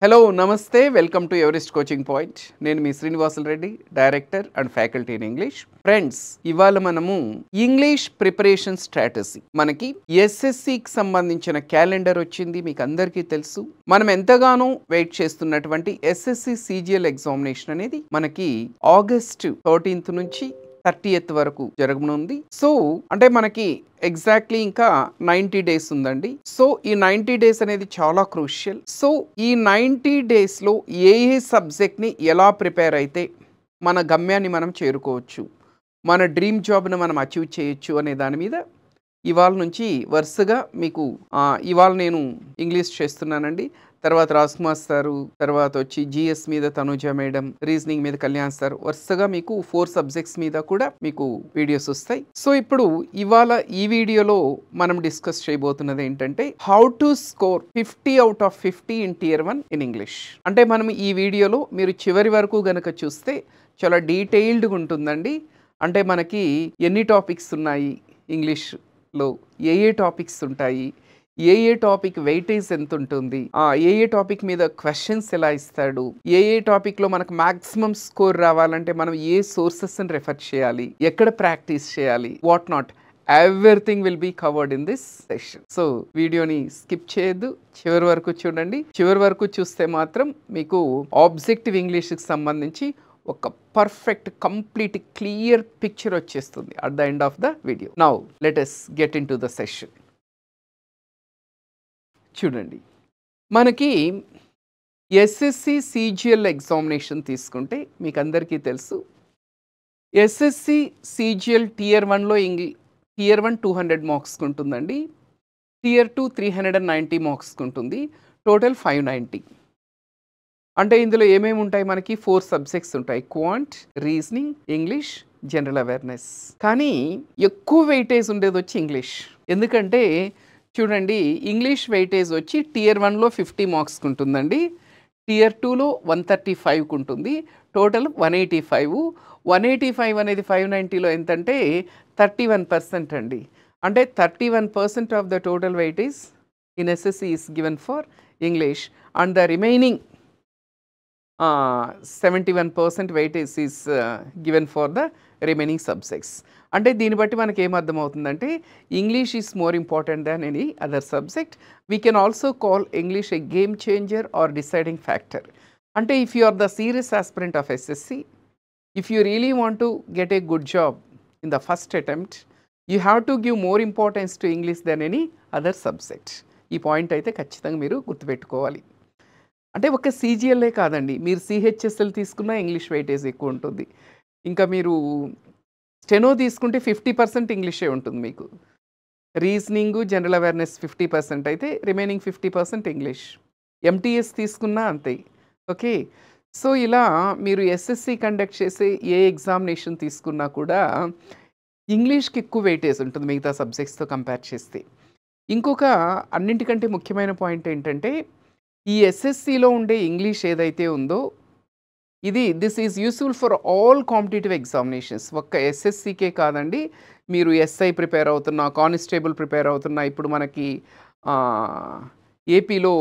Hello నమస్తే welcome to Everest coaching point. నేను మీ Srinivasulu Reddy, director and faculty in English. Friends, ఇవాళ మనము ఇంగ్లీష్ ప్రిపరేషన్ స్ట్రాటజీ, మనకి ఎస్ఎస్సికి సంబంధించిన క్యాలెండర్ వచ్చింది, మీకు అందరికీ తెలుసు. మనం ఎంతగానో వెయిట్ చేస్తున్నటువంటి ఎస్ఎస్సి సిజిఎల్ ఎగ్జామినేషన్ అనేది మనకి ఆగస్ట్ 13th నుంచి 30th వరకు జరగనుంది. సో అంటే మనకి ఎగ్జాక్ట్లీ ఇంకా 90 డేస్ ఉందండి. సో ఈ 90 డేస్ అనేది చాలా క్రూషియల్. సో ఈ 90 డేస్లో ఏ సబ్జెక్ట్ని ఎలా ప్రిపేర్ అయితే మన గమ్యాన్ని మనం చేరుకోవచ్చు, మన డ్రీమ్ జాబ్ను మనం అచీవ్ చేయొచ్చు అనే దాని మీద ఇవాళ నుంచి వరుసగా మీకు ఇవాళ నేను ఇంగ్లీష్ చేస్తున్నానండి. తర్వాత రాజ్కుమార్ సారు, తర్వాత వచ్చి జిఎస్ మీద తనుజ మేడం, రీజనింగ్ మీద కళ్యాణ్ సార్, వరుసగా మీకు 4 సబ్జెక్ట్స్ మీద కూడా మీకు వీడియోస్ వస్తాయి. సో ఇప్పుడు ఇవాళ ఈ వీడియోలో మనం డిస్కస్ చేయబోతున్నది ఏంటంటే how to score 50 out of 50 in Tier 1 in English. అంటే మనం ఈ వీడియోలో మీరు చివరి వరకు గనక చూస్తే చాలా డీటెయిల్డ్గా ఉంటుందండి. అంటే మనకి ఎన్ని టాపిక్స్ ఉన్నాయి ఇంగ్లీష్లో, ఏ టాపిక్స్ ఉంటాయి, ఏ టాపిక్ వెయిటేజ్ ఎంత ఉంటుంది, ఏ టాపిక్ మీద క్వశ్చన్స్ ఎలా ఇస్తాడు, ఏ టాపిక్లో మనకు మ్యాక్సిమం స్కోర్ రావాలంటే మనం ఏ సోర్సెస్ని రెఫర్ చేయాలి, ఎక్కడ ప్రాక్టీస్ చేయాలి, what not, everything will be covered in this session. So వీడియోని స్కిప్ చేయొద్దు, చివరి వరకు చూడండి. చివరి వరకు చూస్తే మాత్రం మీకు ఆబ్జెక్టివ్ ఇంగ్లీష్కి సంబంధించి ఒక పర్ఫెక్ట్ కంప్లీట్ క్లియర్ పిక్చర్ వచ్చేస్తుంది at the end of the video. Now let us get in to the session. చూడండి, మనకి ఎస్ఎస్సి సిజిఎల్ ఎగ్జామినేషన్ తీసుకుంటే మీకు అందరికీ తెలుసు, ఎస్ఎస్సి సిజిఎల్ Tier 1లో Tier 1 200 మార్క్స్కి ఉంటుందండి, Tier 2 390 మార్క్స్కి ఉంటుంది, టోటల్ 590. అంటే ఇందులో ఏమేమి ఉంటాయి, మనకి 4 సబ్జెక్ట్స్ ఉంటాయి: quant, reasoning, English, general awareness. కానీ ఎక్కువ వెయిటేజ్ ఉండేది వచ్చి ఇంగ్లీష్. ఎందుకంటే చూడండి, ఇంగ్లీష్ వెయిటేజ్ వచ్చి Tier 1లో 50 మార్క్స్కి ఉంటుందండి, Tier 2లో 135కి ఉంటుంది, టోటల్ 185. 185 అనేది 590లో ఎంతంటే 31% అండి. అంటే 31% of the total weightage in SSC is given for English and the remaining 71% weightage is given for the remaining subjects. అంటే దీన్ని బట్టి మనకి ఏమర్థమవుతుందంటే English is more important than any other subject. We can also call English a game changer or deciding factor. అంటే if you are the serious aspirant of SSC, if you really want to get a good job in the first attempt, you have to give more importance to English than any other subject. ఈ point అయితే ఖచ్చితంగా మీరు గుర్తుపెట్టుకోవాలి. అంటే ఒక సిజిఎల్ఏ కాదండి, మీరు CHSL తీసుకున్నా ఇంగ్లీష్ వెయిటేజ్ ఎక్కువ ఉంటుంది. ఇంకా మీరు స్టెనో తీసుకుంటే 50% ఇంగ్లీషే ఉంటుంది మీకు. రీజనింగ్, జనరల్ అవేర్నెస్ 50% అయితే రిమైనింగ్ 50% ఇంగ్లీష్. ఎంటీఎస్ తీసుకున్నా అంతే. ఓకే, సో ఇలా మీరు ఎస్ఎస్సి కండక్ట్ చేసే ఏ ఎగ్జామినేషన్ తీసుకున్నా కూడా ఇంగ్లీష్కి ఎక్కువ వెయిటేజ్ ఉంటుంది మిగతా సబ్జెక్ట్స్తో కంపేర్ చేస్తే. ఇంకొక అన్నింటికంటే ముఖ్యమైన పాయింట్ ఏంటంటే ఈ ఎస్ఎస్సిలో ఉండే ఇంగ్లీష్ ఏదైతే ఉందో this is useful for all competitive examinations. ఒక్క ఎస్ఎస్సికే కాదండి, మీరు ఎస్ఐ ప్రిపేర్ అవుతున్నా, కానిస్టేబుల్ ప్రిపేర్ అవుతున్నా, ఇప్పుడు మనకి ఏపీలో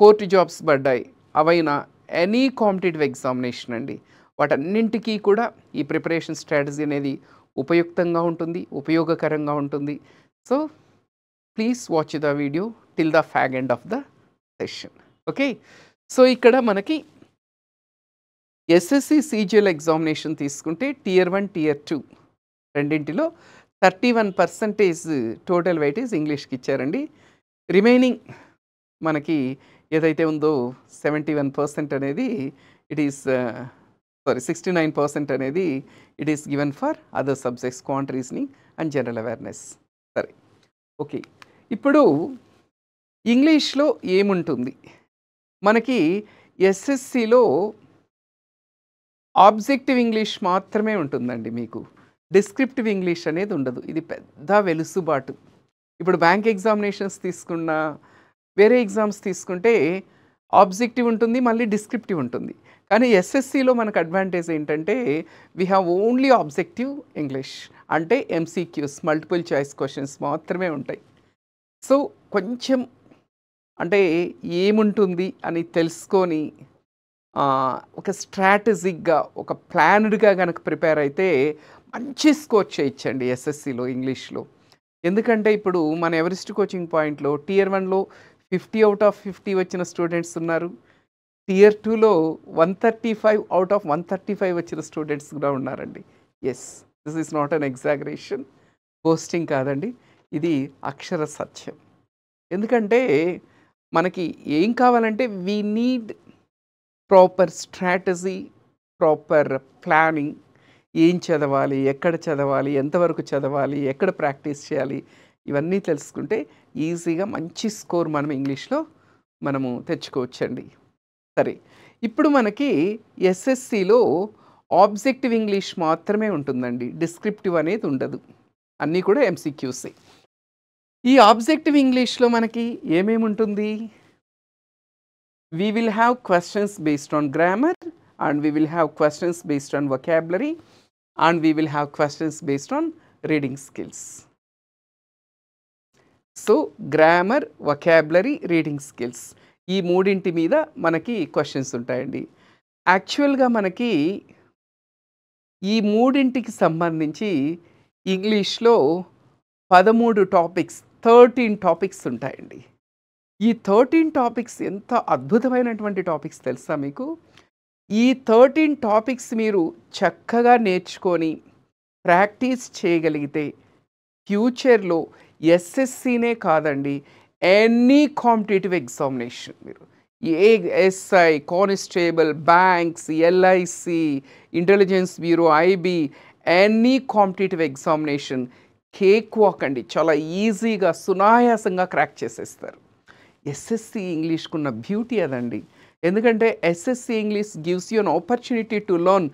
కోర్టు జాబ్స్ పడ్డాయి, అవైనా ఎనీ కాంపిటేటివ్ ఎగ్జామినేషన్ అండి, వాటన్నింటికీ కూడా ఈ ప్రిపరేషన్ స్ట్రాటజీ అనేది ఉపయుక్తంగా ఉంటుంది, ఉపయోగకరంగా ఉంటుంది. So please watch the video till the fag end of the session. Okay, so ఇక్కడ మనకి ఎస్ఎస్సి సిజిఎల్ ఎగ్జామినేషన్ తీసుకుంటే Tier 1, Tier 2 రెండింటిలో 31% టోటల్ వెయిటేజ్ ఇంగ్లీష్కి ఇచ్చారండి. రిమైనింగ్ మనకి ఏదైతే ఉందో 71% అనేది ఇట్ ఈస్ 69% అనేది it is given for other subjects, quant, reasoning and general awareness. సరే, ఓకే, ఇప్పుడు ఇంగ్లీష్లో ఏముంటుంది మనకి ఎస్ఎస్సిలో? ఆబ్జెక్టివ్ ఇంగ్లీష్ మాత్రమే ఉంటుందండి, మీకు డిస్క్రిప్టివ్ ఇంగ్లీష్ అనేది ఉండదు. ఇది పెద్ద వెలుసుబాటు. ఇప్పుడు బ్యాంక్ ఎగ్జామినేషన్స్ తీసుకున్నా, వేరే ఎగ్జామ్స్ తీసుకుంటే ఆబ్జెక్టివ్ ఉంటుంది, మళ్ళీ డిస్క్రిప్టివ్ ఉంటుంది. కానీ ఎస్ఎస్సిలో మనకు అడ్వాంటేజ్ ఏంటంటే we have only objective English. అంటే ఎంసీక్యూస్, మల్టిపుల్ చాయిస్ క్వశ్చన్స్ మాత్రమే ఉంటాయి. సో కొంచెం అంటే ఏముంటుంది అని తెలుసుకొని ఒక స్ట్రాటజిక్‌గా, ఒక ప్లాన్డ్‌గా గనక ప్రిపేర్ అయితే మంచి స్కోర్ చేయొచ్చండి ఎస్ఎస్‌సిలో ఇంగ్లీష్‌లో. ఎందుకంటే ఇప్పుడు మన ఎవరెస్ట్ కోచింగ్ పాయింట్‌లో టియర్ 1లో 50 ఔట్ ఆఫ్ 50 వచ్చిన స్టూడెంట్స్ ఉన్నారు. టియర్ 2లో 135 ఔట్ ఆఫ్ 135 వచ్చిన స్టూడెంట్స్ కూడా ఉన్నారండి. Yes. This is not an exaggeration. Boasting కాదండి. ఇది అక్షర సత్యం. ఎందుకంటే మనకి ఏం కావాలంటే we need proper strategy, proper planning. ఏం చదవాలి, ఎక్కడ చదవాలి, ఎంతవరకు చదవాలి, ఎక్కడ ప్రాక్టీస్ చేయాలి, ఇవన్నీ తెలుసుకుంటే ఈజీగా మంచి స్కోర్ మనం ఇంగ్లీష్‌లో మనము తెచ్చుకోవచ్చండి. సరే, ఇప్పుడు మనకి ఎస్ఎస్సిలో ఆబ్జెక్టివ్ ఇంగ్లీష్ మాత్రమే ఉంటుందండి. డిస్క్రిప్టివ్ అనేది ఉండదు. అన్నీ కూడా ఎంసీక్యూసే. ఈ ఆబ్జెక్టివ్ ఇంగ్లీష్‌లో మనకి ఏమేమి ఉంటుంది? We will have questions based on grammar, and we will have questions based on vocabulary, and we will have questions based on reading skills. So grammar, vocabulary, reading skills ఈ మూడింటి మీద మనకి క్వశ్చన్స్ ఉంటాయండి. యాక్చువల్‌గా మనకి ఈ మూడింటికి సంబంధించి ఇంగ్లీష్‌లో 13 టాపిక్స్, 13 టాపిక్స్ ఉంటాయండి. ఈ 13 టాపిక్స్ ఎంత అద్భుతమైనటువంటి టాపిక్స్ తెలుసా మీకు? ఈ 13 టాపిక్స్ మీరు చక్కగా నేర్చుకొని ప్రాక్టీస్ చేయగలిగితే ఫ్యూచర్‌లో ఎస్ఎస్‌సినే కాదండి, ఎనీ కాంపిటీటివ్ ఎగ్జామినేషన్ మీరు ఏ SI, constable, banks, LIC, intelligence bureau, IB, any competitive examination cakewalk అండి. చాలా ఈజీగా, సునాయాసంగా క్రాక్ చేసేస్తారు. ఎస్ఎస్సి ఇంగ్లీష్‌కున్న బ్యూటీ అదండి. ఎందుకంటే SSC English gives you an opportunity to learn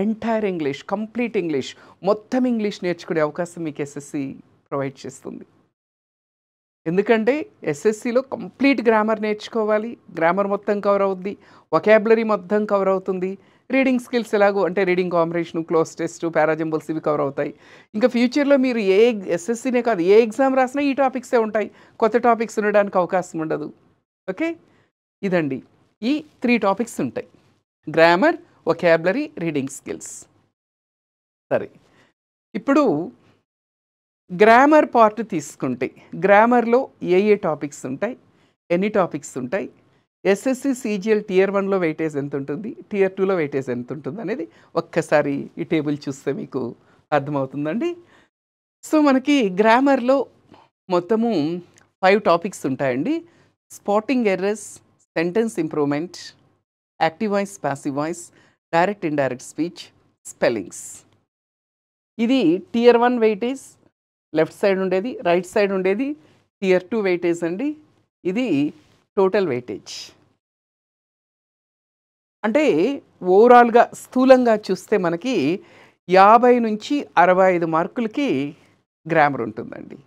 entire English, complete English, మొత్తం ఇంగ్లీష్ నేర్చుకునే అవకాశం మీకు ఎస్ఎస్సి ప్రొవైడ్ చేస్తుంది. ఎందుకంటే ఎస్ఎస్సిలో కంప్లీట్ గ్రామర్ నేర్చుకోవాలి. గ్రామర్ మొత్తం కవర్ అవుద్ది. వొకాబులరీ మొత్తం కవర్ అవుతుంది. రీడింగ్ స్కిల్స్ ఎలాగో అంటే reading comprehension, cloze test, parajumbles ఇవి కవర్ అవుతాయి. ఇంకా ఫ్యూచర్‌లో మీరు ఏ ఎస్ఎస్సినే కాదు ఏ ఎగ్జామ్ రాసినా ఈ టాపిక్సే ఉంటాయి. కొత్త టాపిక్స్ ఉండడానికి అవకాశం ఉండదు. ఓకే, ఇదండి. ఈ 3 టాపిక్స్ ఉంటాయి: గ్రామర్, వొకాబులరీ, రీడింగ్ స్కిల్స్. సరే, ఇప్పుడు గ్రామర్ పార్ట్ తీసుకుంటే గ్రామర్‌లో ఏ టాపిక్స్ ఉంటాయి, ఎన్ని టాపిక్స్ ఉంటాయి, ఎస్ఎస్సి సీజీఎల్ టియర్ 1లో వెయిటేజ్ ఎంత ఉంటుంది, టియర్ 2లో వెయిటేజ్ ఎంత ఉంటుంది అనేది ఒక్కసారి ఈ టేబుల్ చూస్తే మీకు అర్థమవుతుందండి. సో మనకి గ్రామర్‌లో మొత్తము 5 టాపిక్స్ ఉంటాయండి. Spotting errors, sentence improvement, active voice, passive voice, direct, indirect speech, spellings. ఇది టియర్ 1 వెయిటేజ్ లెఫ్ట్ సైడ్ ఉండేది, రైట్ సైడ్ ఉండేది టియర్ 2 వెయిటేజ్ అండి. ఇది టోటల్ వెయిటేజ్. అంటే ఓవరాల్‌గా స్థూలంగా చూస్తే మనకి 50 నుంచి 65 మార్కులకి గ్రామర్ ఉంటుందండి.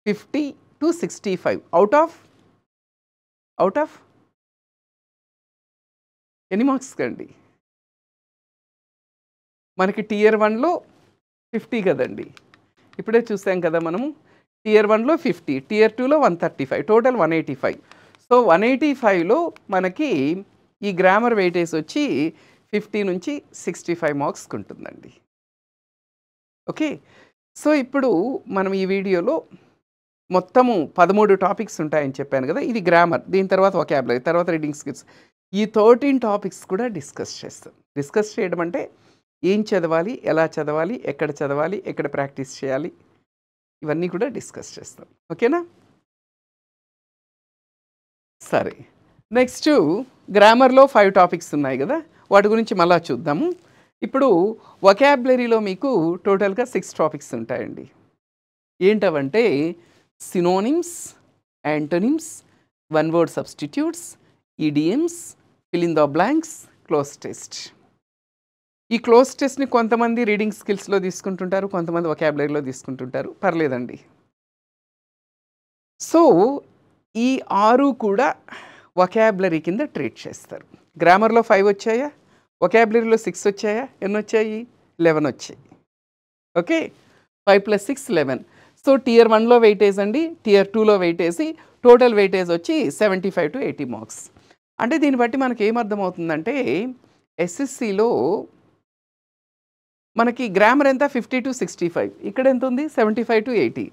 50-65 ఔట్ ఆఫ్ ఎన్ని మార్క్స్‌కి అండి? మనకి టియర్ 1లో 50 కదండి. ఇప్పుడే చూసాం కదా మనము. టియర్ 1లో 50, టియర్ 2లో 135, టోటల్ 185. సో 185లో మనకి ఈ గ్రామర్ వెయిటేజ్ వచ్చి 50 నుంచి 65 మార్క్స్‌కి ఉంటుందండి. ఓకే, సో ఇప్పుడు మనం ఈ వీడియోలో మొత్తము 13 టాపిక్స్ ఉంటాయని చెప్పాను కదా. ఇది గ్రామర్, దీని తర్వాత వొకాబులరీ, తర్వాత రీడింగ్ స్కిల్స్. ఈ 13 టాపిక్స్ కూడా డిస్కస్ చేస్తాం. డిస్కస్ చేయడం అంటే ఏం చదవాలి, ఎలా చదవాలి, ఎక్కడ చదవాలి, ఎక్కడ ప్రాక్టీస్ చేయాలి, ఇవన్నీ కూడా డిస్కస్ చేస్తాం. ఓకేనా? సరే, నెక్స్ట్ గ్రామర్‌లో 5 టాపిక్స్ ఉన్నాయి కదా, వాటి గురించి మళ్ళా చూద్దాము. ఇప్పుడు వొకాబులరీలో మీకు టోటల్‌గా 6 టాపిక్స్ ఉంటాయండి. ఏంటవంటే synonyms, antonyms, one word substitutes, idioms, fill in the blanks, cloze test. ఈ క్లోజ్ టెస్ట్‌ని కొంతమంది రీడింగ్ స్కిల్స్‌లో తీసుకుంటుంటారు, కొంతమంది వొకాబులరీలో తీసుకుంటుంటారు. పర్లేదండి. సో ఈ 6 కూడా వొకాబులరీ కింద ట్రీట్ చేస్తారు. గ్రామర్‌లో 5 వచ్చాయా, వొకాబులరీలో 6 వచ్చాయా, ఎన్నొచ్చాయి? 11 వచ్చాయి. ఓకే, 5 + 6 11. సో టియర్ 1లో వెయిటేజ్ అండి, టియర్ 2లో వెయిటేజ్ టోటల్ వెయిటేజ్ వచ్చి 75 to 80 మార్క్స్. అంటే దీన్ని బట్టి మనకి ఏమర్థమవుతుందంటే ఎస్ఎస్సిలో మనకి గ్రామర్ ఎంత 50 to 65, ఇక్కడ ఎంత ఉంది 75 to 80.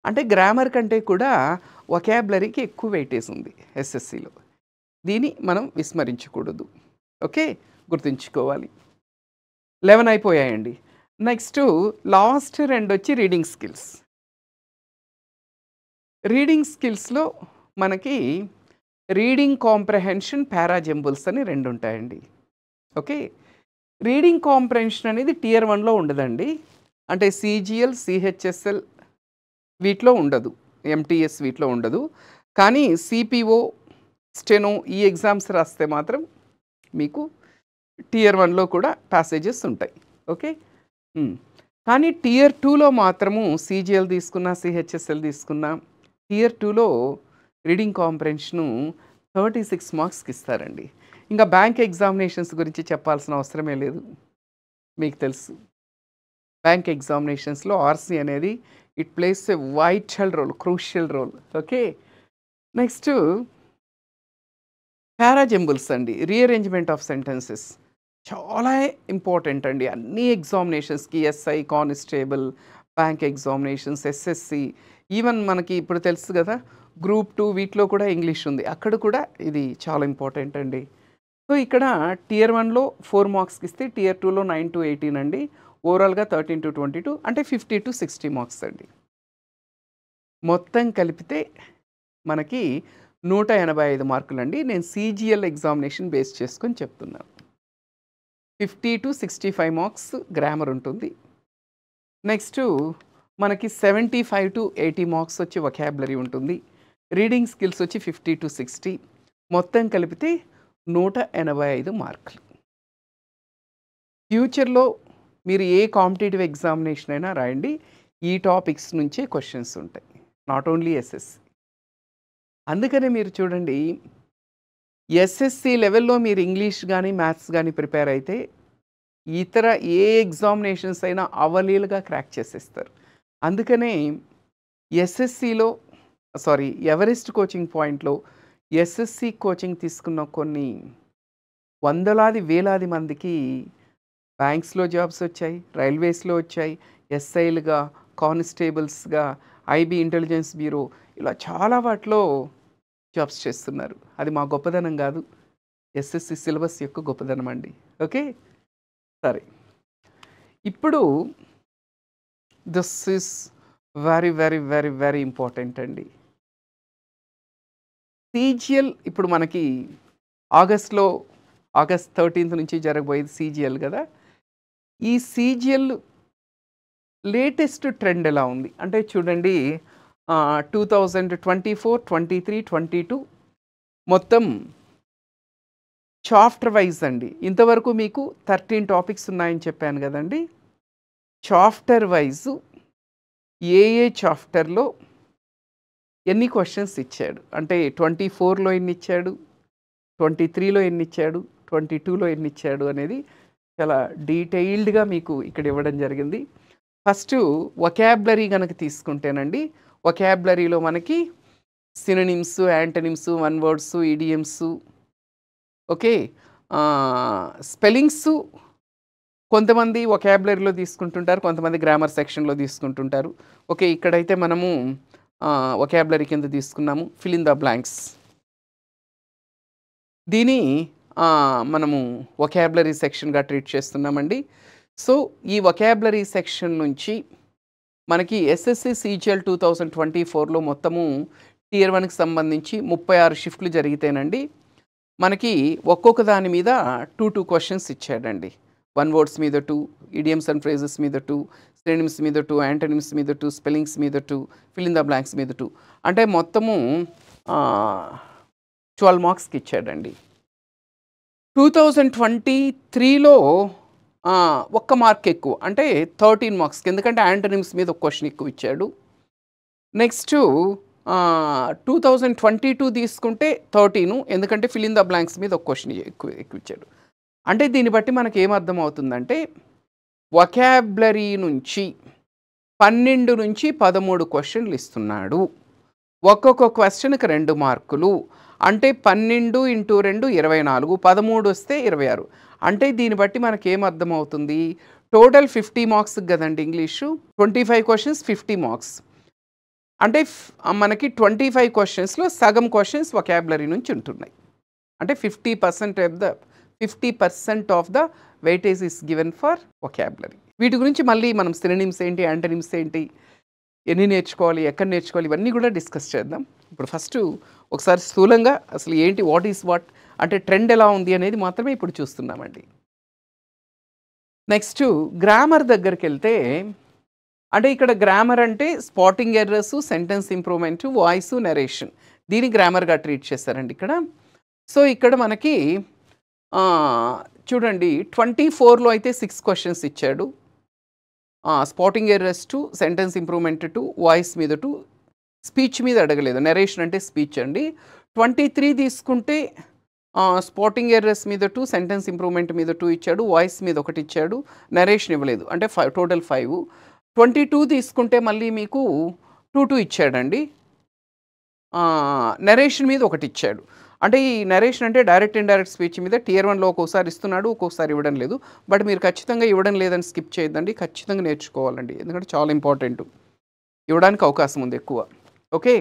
అంటే గ్రామర్ కంటే కూడా వొకాబులరీకి ఎక్కువ వెయిటేజ్ ఉంది ఎస్ఎస్సిలో. దీన్ని మనం విస్మరించకూడదు. ఓకే, గుర్తుంచుకోవాలి. 11 అయిపోయాయండి. నెక్స్ట్ లాస్ట్ 2 వచ్చి రీడింగ్ స్కిల్స్. రీడింగ్ స్కిల్స్లో మనకి రీడింగ్ కాంప్రహెన్షన్, పారాజంబుల్స్ అని 2 ఉంటాయండి. ఓకే, రీడింగ్ కాంప్రహెన్షన్ అనేది Tier 1లో ఉండదండి. అంటే CGL, CHSL వీటిలో ఉండదు, MTS వీటిలో ఉండదు. కానీ CPO, స్టెనో ఈ ఎగ్జామ్స్ రాస్తే మాత్రం మీకు Tier 1లో కూడా ప్యాసేజెస్ ఉంటాయి. ఓకే, కానీ Tier 2లో మాత్రము CGL తీసుకున్నా, CHSL తీసుకున్నా Tier 2లో రీడింగ్ కాంప్రహెన్షను 36 మార్క్స్కి ఇస్తారండి. ఇంకా బ్యాంక్ ఎగ్జామినేషన్స్ గురించి చెప్పాల్సిన అవసరమే లేదు, మీకు తెలుసు. బ్యాంక్ ఎగ్జామినేషన్స్లో RC అనేది it plays a vital role, crucial role. Okay, next parajumbles అండి, రీఅరేంజ్మెంట్ ఆఫ్ సెంటెన్సెస్ చాలా ఇంపార్టెంట్ అండి అన్ని ఎగ్జామినేషన్స్కి. SI, constable, bank examinations, SSC, even మనకి ఇప్పుడు తెలుసు కదా గ్రూప్ 2 వీటిలో కూడా ఇంగ్లీష్ ఉంది, అక్కడ కూడా ఇది చాలా ఇంపార్టెంట్ అండి. సో ఇక్కడ Tier 1లో 4 మార్క్స్కి ఇస్తే Tier 2లో 9 to 18 అండి. ఓవరాల్గా 13 to 22 అంటే 50 to 60 మార్క్స్ అండి. మొత్తం కలిపితే మనకి 185 మార్కులు అండి. నేను CGL ఎగ్జామినేషన్ బేస్ చేసుకొని చెప్తున్నాను. 50 to 65 మార్క్స్ గ్రామర్ ఉంటుంది. నెక్స్ట్ మనకి 75 to 80 మార్క్స్ వచ్చి వొకాబులరీ ఉంటుంది. రీడింగ్ స్కిల్స్ వచ్చి 50 to 60, మొత్తం కలిపితే 185 మార్కులు. ఫ్యూచర్లో మీరు ఏ కాంపిటేటివ్ ఎగ్జామినేషన్ అయినా రాయండి, ఈ టాపిక్స్ నుంచే క్వశ్చన్స్ ఉంటాయి, నాట్ ఓన్లీ SSC. అందుకనే మీరు చూడండి SSC లెవెల్లో మీరు ఇంగ్లీష్ కానీ మ్యాథ్స్ కానీ ప్రిపేర్ అయితే ఇతర ఏ ఎగ్జామినేషన్స్ అయినా అవలీలుగా క్రాక్ చేసేస్తారు. అందుకనే ఎస్ఎస్సిలో ఎవరెస్ట్ కోచింగ్ పాయింట్లో SSC కోచింగ్ తీసుకున్న కొన్ని వందలాది వేలాది మందికి బ్యాంక్స్లో జాబ్స్ వచ్చాయి, రైల్వేస్లో వచ్చాయి, SIలుగా, కానిస్టేబుల్స్గా, IB ఇంటెలిజెన్స్ బ్యూరో, ఇలా చాలా వాటిలో జాబ్స్ చేస్తున్నారు. అది మా గొప్పదనం కాదు, SSC సిలబస్ యొక్క గొప్పదనం అండి. ఓకే, సరే. ఇప్పుడు this is very very very very important అండి. CGL ఇప్పుడు మనకి ఆగస్ట్ 13th నుంచి జరగబోయేది CGL కదా. ఈ CGL లేటెస్ట్ ట్రెండ్ ఎలా ఉంది అంటే చూడండి, 2024, 23, 22 మొత్తం చాప్టర్ వైజ్ అండి. ఇంతవరకు మీకు 13 టాపిక్స్ ఉన్నాయని చెప్పాను కదండి. చాప్టర్ వైజ్ ఏ చాప్టర్లో ఎన్ని క్వశ్చన్స్ ఇచ్చాడు అంటే 24లో ఎన్ని ఇచ్చాడు, 23లో ఎన్ని ఇచ్చాడు, 22లో ఎన్ని ఇచ్చాడు అనేది చాలా డీటెయిల్డ్గా మీకు ఇక్కడ ఇవ్వడం జరిగింది. ఫస్ట్ వొకాబులరీ కనుక తీసుకుంటేనండి, వొకాబులరీలో మనకి synonyms, antonyms, one words, idioms, okay, spellings కొంతమంది వొకాబులరీలో తీసుకుంటుంటారు, కొంతమంది గ్రామర్ సెక్షన్లో తీసుకుంటుంటారు. ఓకే, ఇక్కడైతే మనము వొకాబులరీ కింద తీసుకున్నాము. ఫిల్ ఇన్ ద బ్లాంక్స్, దీని మనము వొకాబులరీ సెక్షన్గా ట్రీట్ చేస్తున్నామండి. సో ఈ వొకాబులరీ సెక్షన్ నుంచి మనకి SSC CGL 2024లో మొత్తము Tier 1కి సంబంధించి 36 షిఫ్ట్లు జరిగితేనండి మనకి ఒక్కొక్క దాని మీద 2 క్వశ్చన్స్ ఇచ్చాడండి. వన్ వర్డ్స్ మీద 2, ఇడియమ్స్ అండ్ ఫ్రేజెస్ మీద 2, సినోనిమ్స్ మీద 2, యాంటనిమ్స్ మీద 2, స్పెల్లింగ్స్ మీద 2, ఫిల్ ఇన్ ద బ్లాంక్స్ మీద 2, అంటే మొత్తము 12 మార్క్స్కి ఇచ్చాడండి. 2023లో 1 మార్క్ ఎక్కువ అంటే 13 మార్క్స్కి, ఎందుకంటే యాంటనిమ్స్ మీద ఒక క్వశ్చన్ ఎక్కువ ఇచ్చాడు. నెక్స్ట్ 2022 తీసుకుంటే 13, ఎందుకంటే ఫిల్ ఇన్ ద బ్లాంక్స్ మీద ఒక క్వశ్చన్ ఎక్కువ ఇచ్చాడు. అంటే దీన్ని బట్టి మనకి ఏమర్థం అవుతుందంటే వొకాబులరీ నుంచి 12 నుంచి 13 క్వశ్చన్లు ఇస్తున్నాడు. ఒక్కొక్క క్వశ్చన్కి 2 మార్కులు అంటే 12 ఇంటూ 2 24, 13 వస్తే 26. అంటే దీన్ని బట్టి మనకేం అర్థమవుతుంది, టోటల్ 50 మార్క్స్ కదండి ఇంగ్లీషు, 25 క్వశ్చన్స్ 50 మార్క్స్. అంటే మనకి 25 క్వశ్చన్స్లో సగం క్వశ్చన్స్ వొకాబులరీ నుంచి ఉంటున్నాయి. అంటే 50% of the weightage is given for vocabulary. వీటి గురించి మళ్ళీ మనం సినోనిమ్స్ ఏంటి, యాంటోనిమ్స్ ఏంటి, ఎన్ని నేర్చుకోవాలి, ఎక్కడ నేర్చుకోవాలి, ఇవన్నీ కూడా డిస్కస్ చేద్దాం. ఇప్పుడు ఫస్ట్ ఒకసారి స్థూలంగా అసలు ఏంటి, వాట్ ఈస్ వాట్ అంటే ట్రెండ్ ఎలా ఉంది అనేది మాత్రమే ఇప్పుడు చూస్తున్నామండి. నెక్స్ట్ గ్రామర్ దగ్గరికి వెళ్తే, అంటే ఇక్కడ గ్రామర్ అంటే spotting errors, sentence improvement, voice, narration, దీన్ని గ్రామర్గా ట్రీట్ చేస్తారండి ఇక్కడ. సో ఇక్కడ మనకి చూడండి 24లో అయితే 6 క్వశ్చన్స్ ఇచ్చాడు. Spotting errors 2, sentence improvement 2, voice మీద 2, స్పీచ్ మీద అడగలేదు, నరేషన్ అంటే స్పీచ్ అండి. 23 తీసుకుంటే స్పాటింగ్ ఎర్రర్స్ మీద 2, సెంటెన్స్ ఇంప్రూవ్మెంట్ మీద 2 ఇచ్చాడు, వాయిస్ మీద 1 ఇచ్చాడు, నరేషన్ ఇవ్వలేదు, అంటే టోటల్ 5. 22 తీసుకుంటే మళ్ళీ మీకు 2 ఇచ్చాడండి, నరేషన్ మీద 1 ఇచ్చాడు. అంటే ఈ నరేషన్ అంటే డైరెక్ట్ ఇండైరెక్ట్ స్పీచ్ మీద Tier 1లో ఒక్కోసారి ఇస్తున్నాడు, ఒక్కోసారి ఇవ్వడం లేదు. బట్ మీరు ఖచ్చితంగా ఇవ్వడం లేదని స్కిప్ చేయొద్దండి, ఖచ్చితంగా నేర్చుకోవాలండి, ఎందుకంటే చాలా ఇంపార్టెంట్, ఇవ్వడానికి అవకాశం ఉంది ఎక్కువ. ఓకే,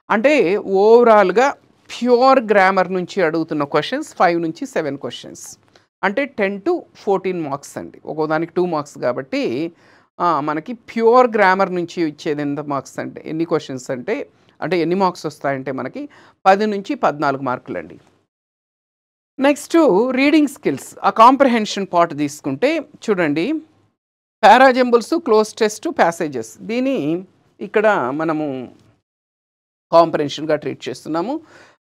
అంటే ఓవరాల్గా ప్యూర్ గ్రామర్ నుంచి అడుగుతున్న క్వశ్చన్స్ 5 నుంచి 7 క్వశ్చన్స్, అంటే 10 to 14 మార్క్స్ అండి, ఒక్కోదానికి 2 మార్క్స్ కాబట్టి మనకి ప్యూర్ గ్రామర్ నుంచి ఇచ్చేది ఎంత మార్క్స్ అంటే, ఎన్ని క్వశ్చన్స్ అంటే ఎన్ని మార్క్స్ వస్తాయంటే మనకి 10 నుంచి 14 మార్కులు అండి. నెక్స్ట్ రీడింగ్ స్కిల్స్, ఆ కాంప్రహెన్షన్ పార్ట్ తీసుకుంటే చూడండి, పారాజంబుల్స్, క్లోజ్ టెస్ట్, ప్యాసేజెస్, దీని ఇక్కడ మనము కాంప్రహెన్షన్గా ట్రీట్ చేస్తున్నాము.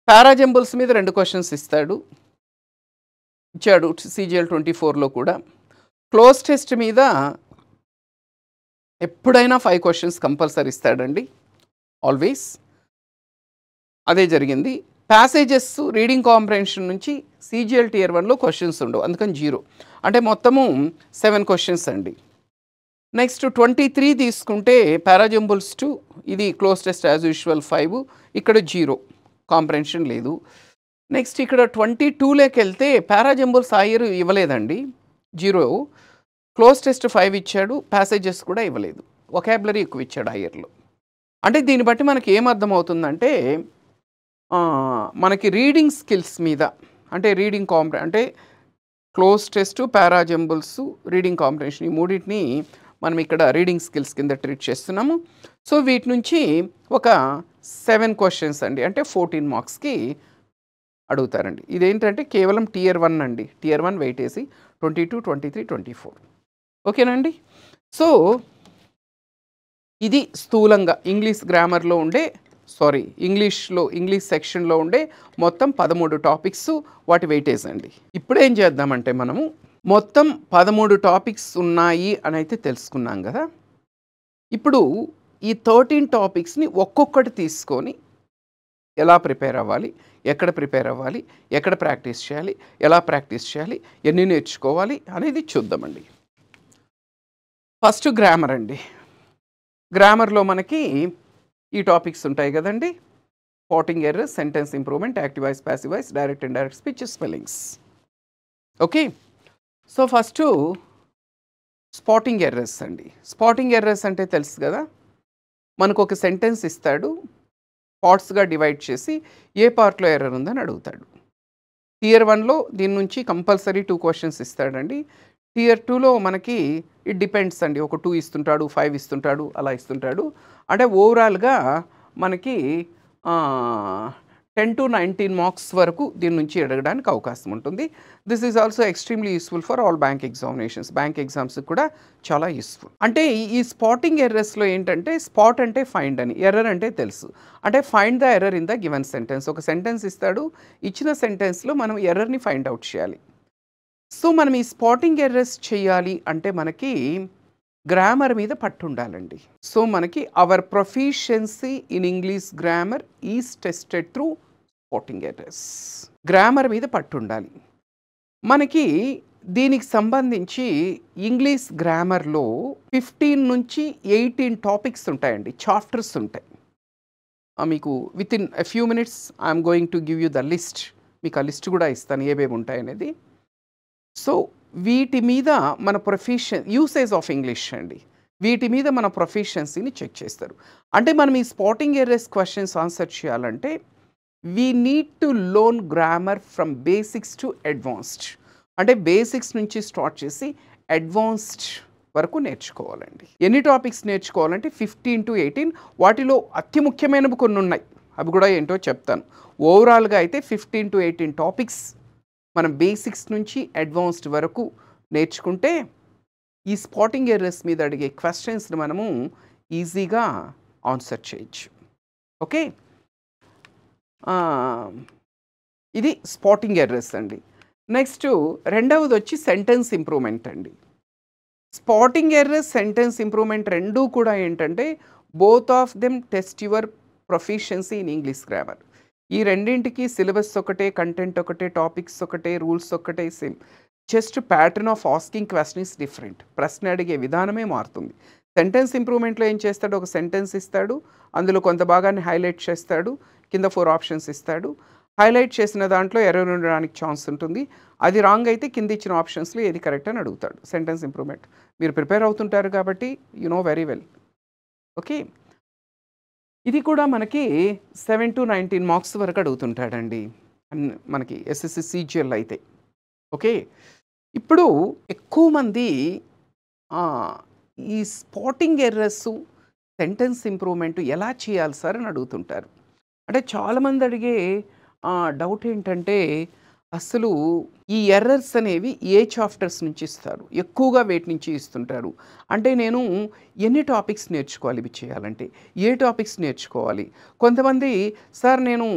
పారాజంబుల్స్ మీద 2 క్వశ్చన్స్ ఇచ్చాడు CGL 24లో కూడా. క్లోజ్ టెస్ట్ మీద ఎప్పుడైనా 5 క్వశ్చన్స్ కంపల్సరీ ఇస్తాడండి, ఆల్వేస్ అదే జరిగింది. ప్యాసేజెస్, రీడింగ్ కాంప్రహెన్షన్ నుంచి CGL Tier 1లో క్వశ్చన్స్ ఉండవు, అందుకని 0, అంటే మొత్తము 7 క్వశ్చన్స్ అండి. నెక్స్ట్ 23 తీసుకుంటే పారాజంబుల్స్ 2, ఇది క్లోజ్ టెస్ట్ యాజ్ యూజువల్ 5, ఇక్కడ 0, కాంప్రహెన్షన్ లేదు. నెక్స్ట్ ఇక్కడ 22లోకి వెళ్తే పారాజంబుల్స్ ఆ ఇయర్ ఇవ్వలేదండి, 0, క్లోజ్ టెస్ట్ 5 ఇచ్చాడు, ప్యాసేజెస్ కూడా ఇవ్వలేదు, వొకాబులరీ ఎక్కువ ఇచ్చాడు ఆ ఇయర్లో. అంటే దీన్ని బట్టి మనకి ఏమర్థమవుతుందంటే, మనకి రీడింగ్ స్కిల్స్ మీద, అంటే రీడింగ్ అంటే cloze test, parajumbles, reading comprehension, ఈ మూడింటిని మనం ఇక్కడ రీడింగ్ స్కిల్స్ కింద ట్రీట్ చేస్తున్నాము. సో వీటి నుంచి ఒక 7 క్వశ్చన్స్ అండి, అంటే 14 మార్క్స్కి అడుగుతారండి. ఇదేంటంటే కేవలం Tier 1 అండి, Tier 1 వెయిటేసి 22, 23, 24. ఓకేనండి. సో ఇది స్థూలంగా ఇంగ్లీష్ గ్రామర్లో ఉండే, ఇంగ్లీష్ సెక్షన్లో ఉండే మొత్తం 13 టాపిక్స్, వాటి వెయిటేజ్ అండి. ఇప్పుడు ఏం చేద్దామంటే, మనము మొత్తం 13 టాపిక్స్ ఉన్నాయి అని అయితే తెలుసుకున్నాం కదా. ఇప్పుడు ఈ 13 టాపిక్స్ని ఒక్కొక్కటి తీసుకొని ఎలా ప్రిపేర్ అవ్వాలి, ఎక్కడ ప్రిపేర్ అవ్వాలి, ఎక్కడ ప్రాక్టీస్ చేయాలి, ఎలా ప్రాక్టీస్ చేయాలి, ఎన్ని నేర్చుకోవాలి అనేది చూద్దామండి. ఫస్ట్ గ్రామర్ అండి. గ్రామర్లో మనకి ఈ టాపిక్స్ ఉంటాయి కదండి, spotting errors, sentence improvement, active voice, passive voice, direct indirect speech, spellings. Okay, so first spotting errors అండి. స్పాటింగ్ ఎర్రర్స్ అంటే తెలుసు కదా, మనకు ఒక సెంటెన్స్ ఇస్తాడు, పార్ట్స్గా డివైడ్ చేసి ఏ పార్ట్లో ఎర్రర్ ఉందని అడుగుతాడు. Tier 1లో దీని నుంచి కంపల్సరీ 2 క్వశ్చన్స్ ఇస్తాడండి. Tier 2లో మనకి ఇట్ డిపెండ్స్ అండి, ఒక 2 ఇస్తుంటాడు, 5 ఇస్తుంటాడు, అలా ఇస్తుంటాడు. అంటే ఓవరాల్గా మనకి 10 to 19 మార్క్స్ వరకు దీని నుంచి అడగడానికి అవకాశం ఉంటుంది. This is also extremely useful for all bank examinations, bank exams కూడా చాలా యూస్ఫుల్. అంటే ఈ స్పాటింగ్ ఎర్రర్స్లో ఏంటంటే, స్పాట్ అంటే ఫైండ్ అని, ఎర్రర్ అంటే తెలుసు, అంటే find the error in the given sentence. ఒక సెంటెన్స్ ఇస్తాడు, ఇచ్చిన సెంటెన్స్లో మనం ఎర్రర్ని ఫైండ్ అవుట్ చేయాలి. సో మనం ఈ స్పాటింగ్ ఎర్రర్స్ చేయాలి అంటే మనకి గ్రామర్ మీద పట్టు ఉండాలండి. సో మనకి our proficiency in English grammar is tested through spotting errors. Grammar మీద పట్టు ఉండాలి. మనకి దీనికి సంబంధించి ఇంగ్లీష్ గ్రామర్లో 15 నుంచి 18 టాపిక్స్ ఉంటాయండి, చాప్టర్స్ ఉంటాయి. మీకు within a few minutes I'm going to give you the list. మీకు ఆ లిస్ట్ కూడా ఇస్తాను ఏవేవి ఉంటాయనేది. సో వీటి మీద మన యూసేజ్ ఆఫ్ ఇంగ్లీష్ అండి. వీటి మీద మన ప్రొఫిషియన్సీని చెక్ చేస్తారు. అంటే మనం ఈ స్పాటింగ్ ఎర్రర్స్ క్వశ్చన్స్ ఆన్సర్ చేయాలంటే we need to learn grammar from basics to advanced. అంటే బేసిక్స్ నుంచి స్టార్ట్ చేసి అడ్వాన్స్డ్ వరకు నేర్చుకోవాలండి. ఎన్ని టాపిక్స్ నేర్చుకోవాలంటే 15 to 18. వాటిలో అతి ముఖ్యమైనవి కొన్ని ఉన్నాయి, అవి కూడా ఏంటో చెప్తాను. ఓవరాల్గా అయితే 15 to 18 టాపిక్స్ మనం బేసిక్స్ నుంచి అడ్వాన్స్డ్ వరకు నేర్చుకుంటే ఈ స్పాటింగ్ ఎర్రర్స్ మీద అడిగే క్వశ్చన్స్ని మనము ఈజీగా ఆన్సర్ చేయొచ్చు. ఓకే, ఇది స్పాటింగ్ ఎర్రర్స్ అండి. నెక్స్ట్ రెండవది వచ్చి సెంటెన్స్ ఇంప్రూవ్మెంట్ అండి. స్పాటింగ్ ఎర్రర్స్, సెంటెన్స్ ఇంప్రూవ్మెంట్ రెండూ కూడా ఏంటంటే both of them test your proficiency in English grammar. ఈ రెండింటికి సిలబస్ ఒకటే, కంటెంట్ ఒకటే, టాపిక్స్ ఒకటే, రూల్స్ ఒకటే, same. Just pattern of asking question is different. ప్రశ్న అడిగే విధానమే మారుతుంది. సెంటెన్స్ ఇంప్రూవ్మెంట్లో ఏం చేస్తాడు, ఒక సెంటెన్స్ ఇస్తాడు, అందులో కొంత భాగాన్ని హైలైట్ చేస్తాడు, కింద 4 ఆప్షన్స్ ఇస్తాడు. హైలైట్ చేసిన దాంట్లో ఎర్రర్ ఉండడానికి ఛాన్స్ ఉంటుంది. అది రాంగ్ అయితే కింద ఇచ్చిన ఆప్షన్స్లో ఏది కరెక్ట్ అని అడుగుతాడు. సెంటెన్స్ ఇంప్రూవ్మెంట్ మీరు ప్రిపేర్ అవుతుంటారు కాబట్టి you know very well. Okay, ఇది కూడా మనకి 7 to 19 మార్క్స్ వరకు అడుగుతుంటాడండి మనకి ఎస్ఎస్సి CGL అయితే. ఓకే, ఇప్పుడు ఎక్కువ మంది ఈ స్పాటింగ్ ఎర్రర్స్, సెంటెన్స్ ఇంప్రూవ్మెంట్ ఎలా చేయాలి సార్ అని అడుగుతుంటారు. అంటే చాలామంది అడిగే డౌట్ ఏంటంటే అసలు ఈ ఎర్రర్స్ అనేవి ఏ చాప్టర్స్ నుంచి ఇస్తారు, ఎక్కువగా వేటి నుంచి ఇస్తుంటారు. అంటే నేను ఎన్ని టాపిక్స్ నేర్చుకోవాలి ఇవి చేయాలంటే, ఏ టాపిక్స్ నేర్చుకోవాలి. కొంతమంది సార్ నేను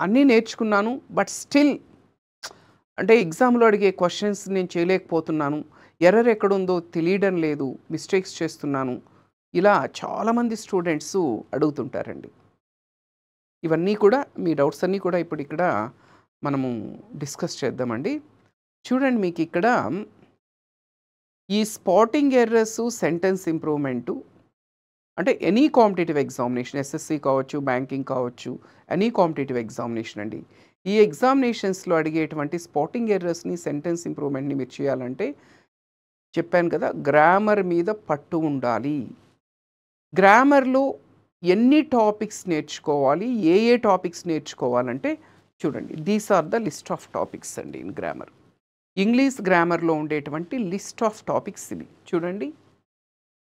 అన్నీ నేర్చుకున్నాను బట్ స్టిల్ అంటే ఎగ్జామ్లో అడిగే క్వశ్చన్స్ నేను చేయలేకపోతున్నాను, ఎర్రర్ ఎక్కడుందో తెలియడం లేదు, మిస్టేక్స్ చేస్తున్నాను, ఇలా చాలామంది స్టూడెంట్స్ అడుగుతుంటారండి. ఇవన్నీ కూడా మీ డౌట్స్ అన్నీ కూడా ఇప్పుడు ఇక్కడ మనము డిస్కస్ చేద్దామండి. చూడండి, మీకు ఇక్కడ ఈ స్పాటింగ్ ఎర్రర్స్, సెంటెన్స్ ఇంప్రూవ్మెంటు అంటే ఎనీ కాంపిటేటివ్ ఎగ్జామినేషన్, ఎస్ఎస్సి కావచ్చు, బ్యాంకింగ్ కావచ్చు, ఎనీ కాంపిటేటివ్ ఎగ్జామినేషన్ అండి. ఈ ఎగ్జామినేషన్స్లో అడిగేటువంటి స్పాటింగ్ ఎర్రర్స్ని, సెంటెన్స్ ఇంప్రూవ్మెంట్ని మీరు చేయాలంటే చెప్పాను కదా, గ్రామర్ మీద పట్టు ఉండాలి. గ్రామర్లో ఎన్ని టాపిక్స్ నేర్చుకోవాలి, ఏ టాపిక్స్ నేర్చుకోవాలంటే చూడండి, these are the list of topics అండి ఇన్ గ్రామర్. ఇంగ్లీష్ గ్రామర్లో ఉండేటువంటి లిస్ట్ ఆఫ్ టాపిక్స్ ఇవి చూడండి.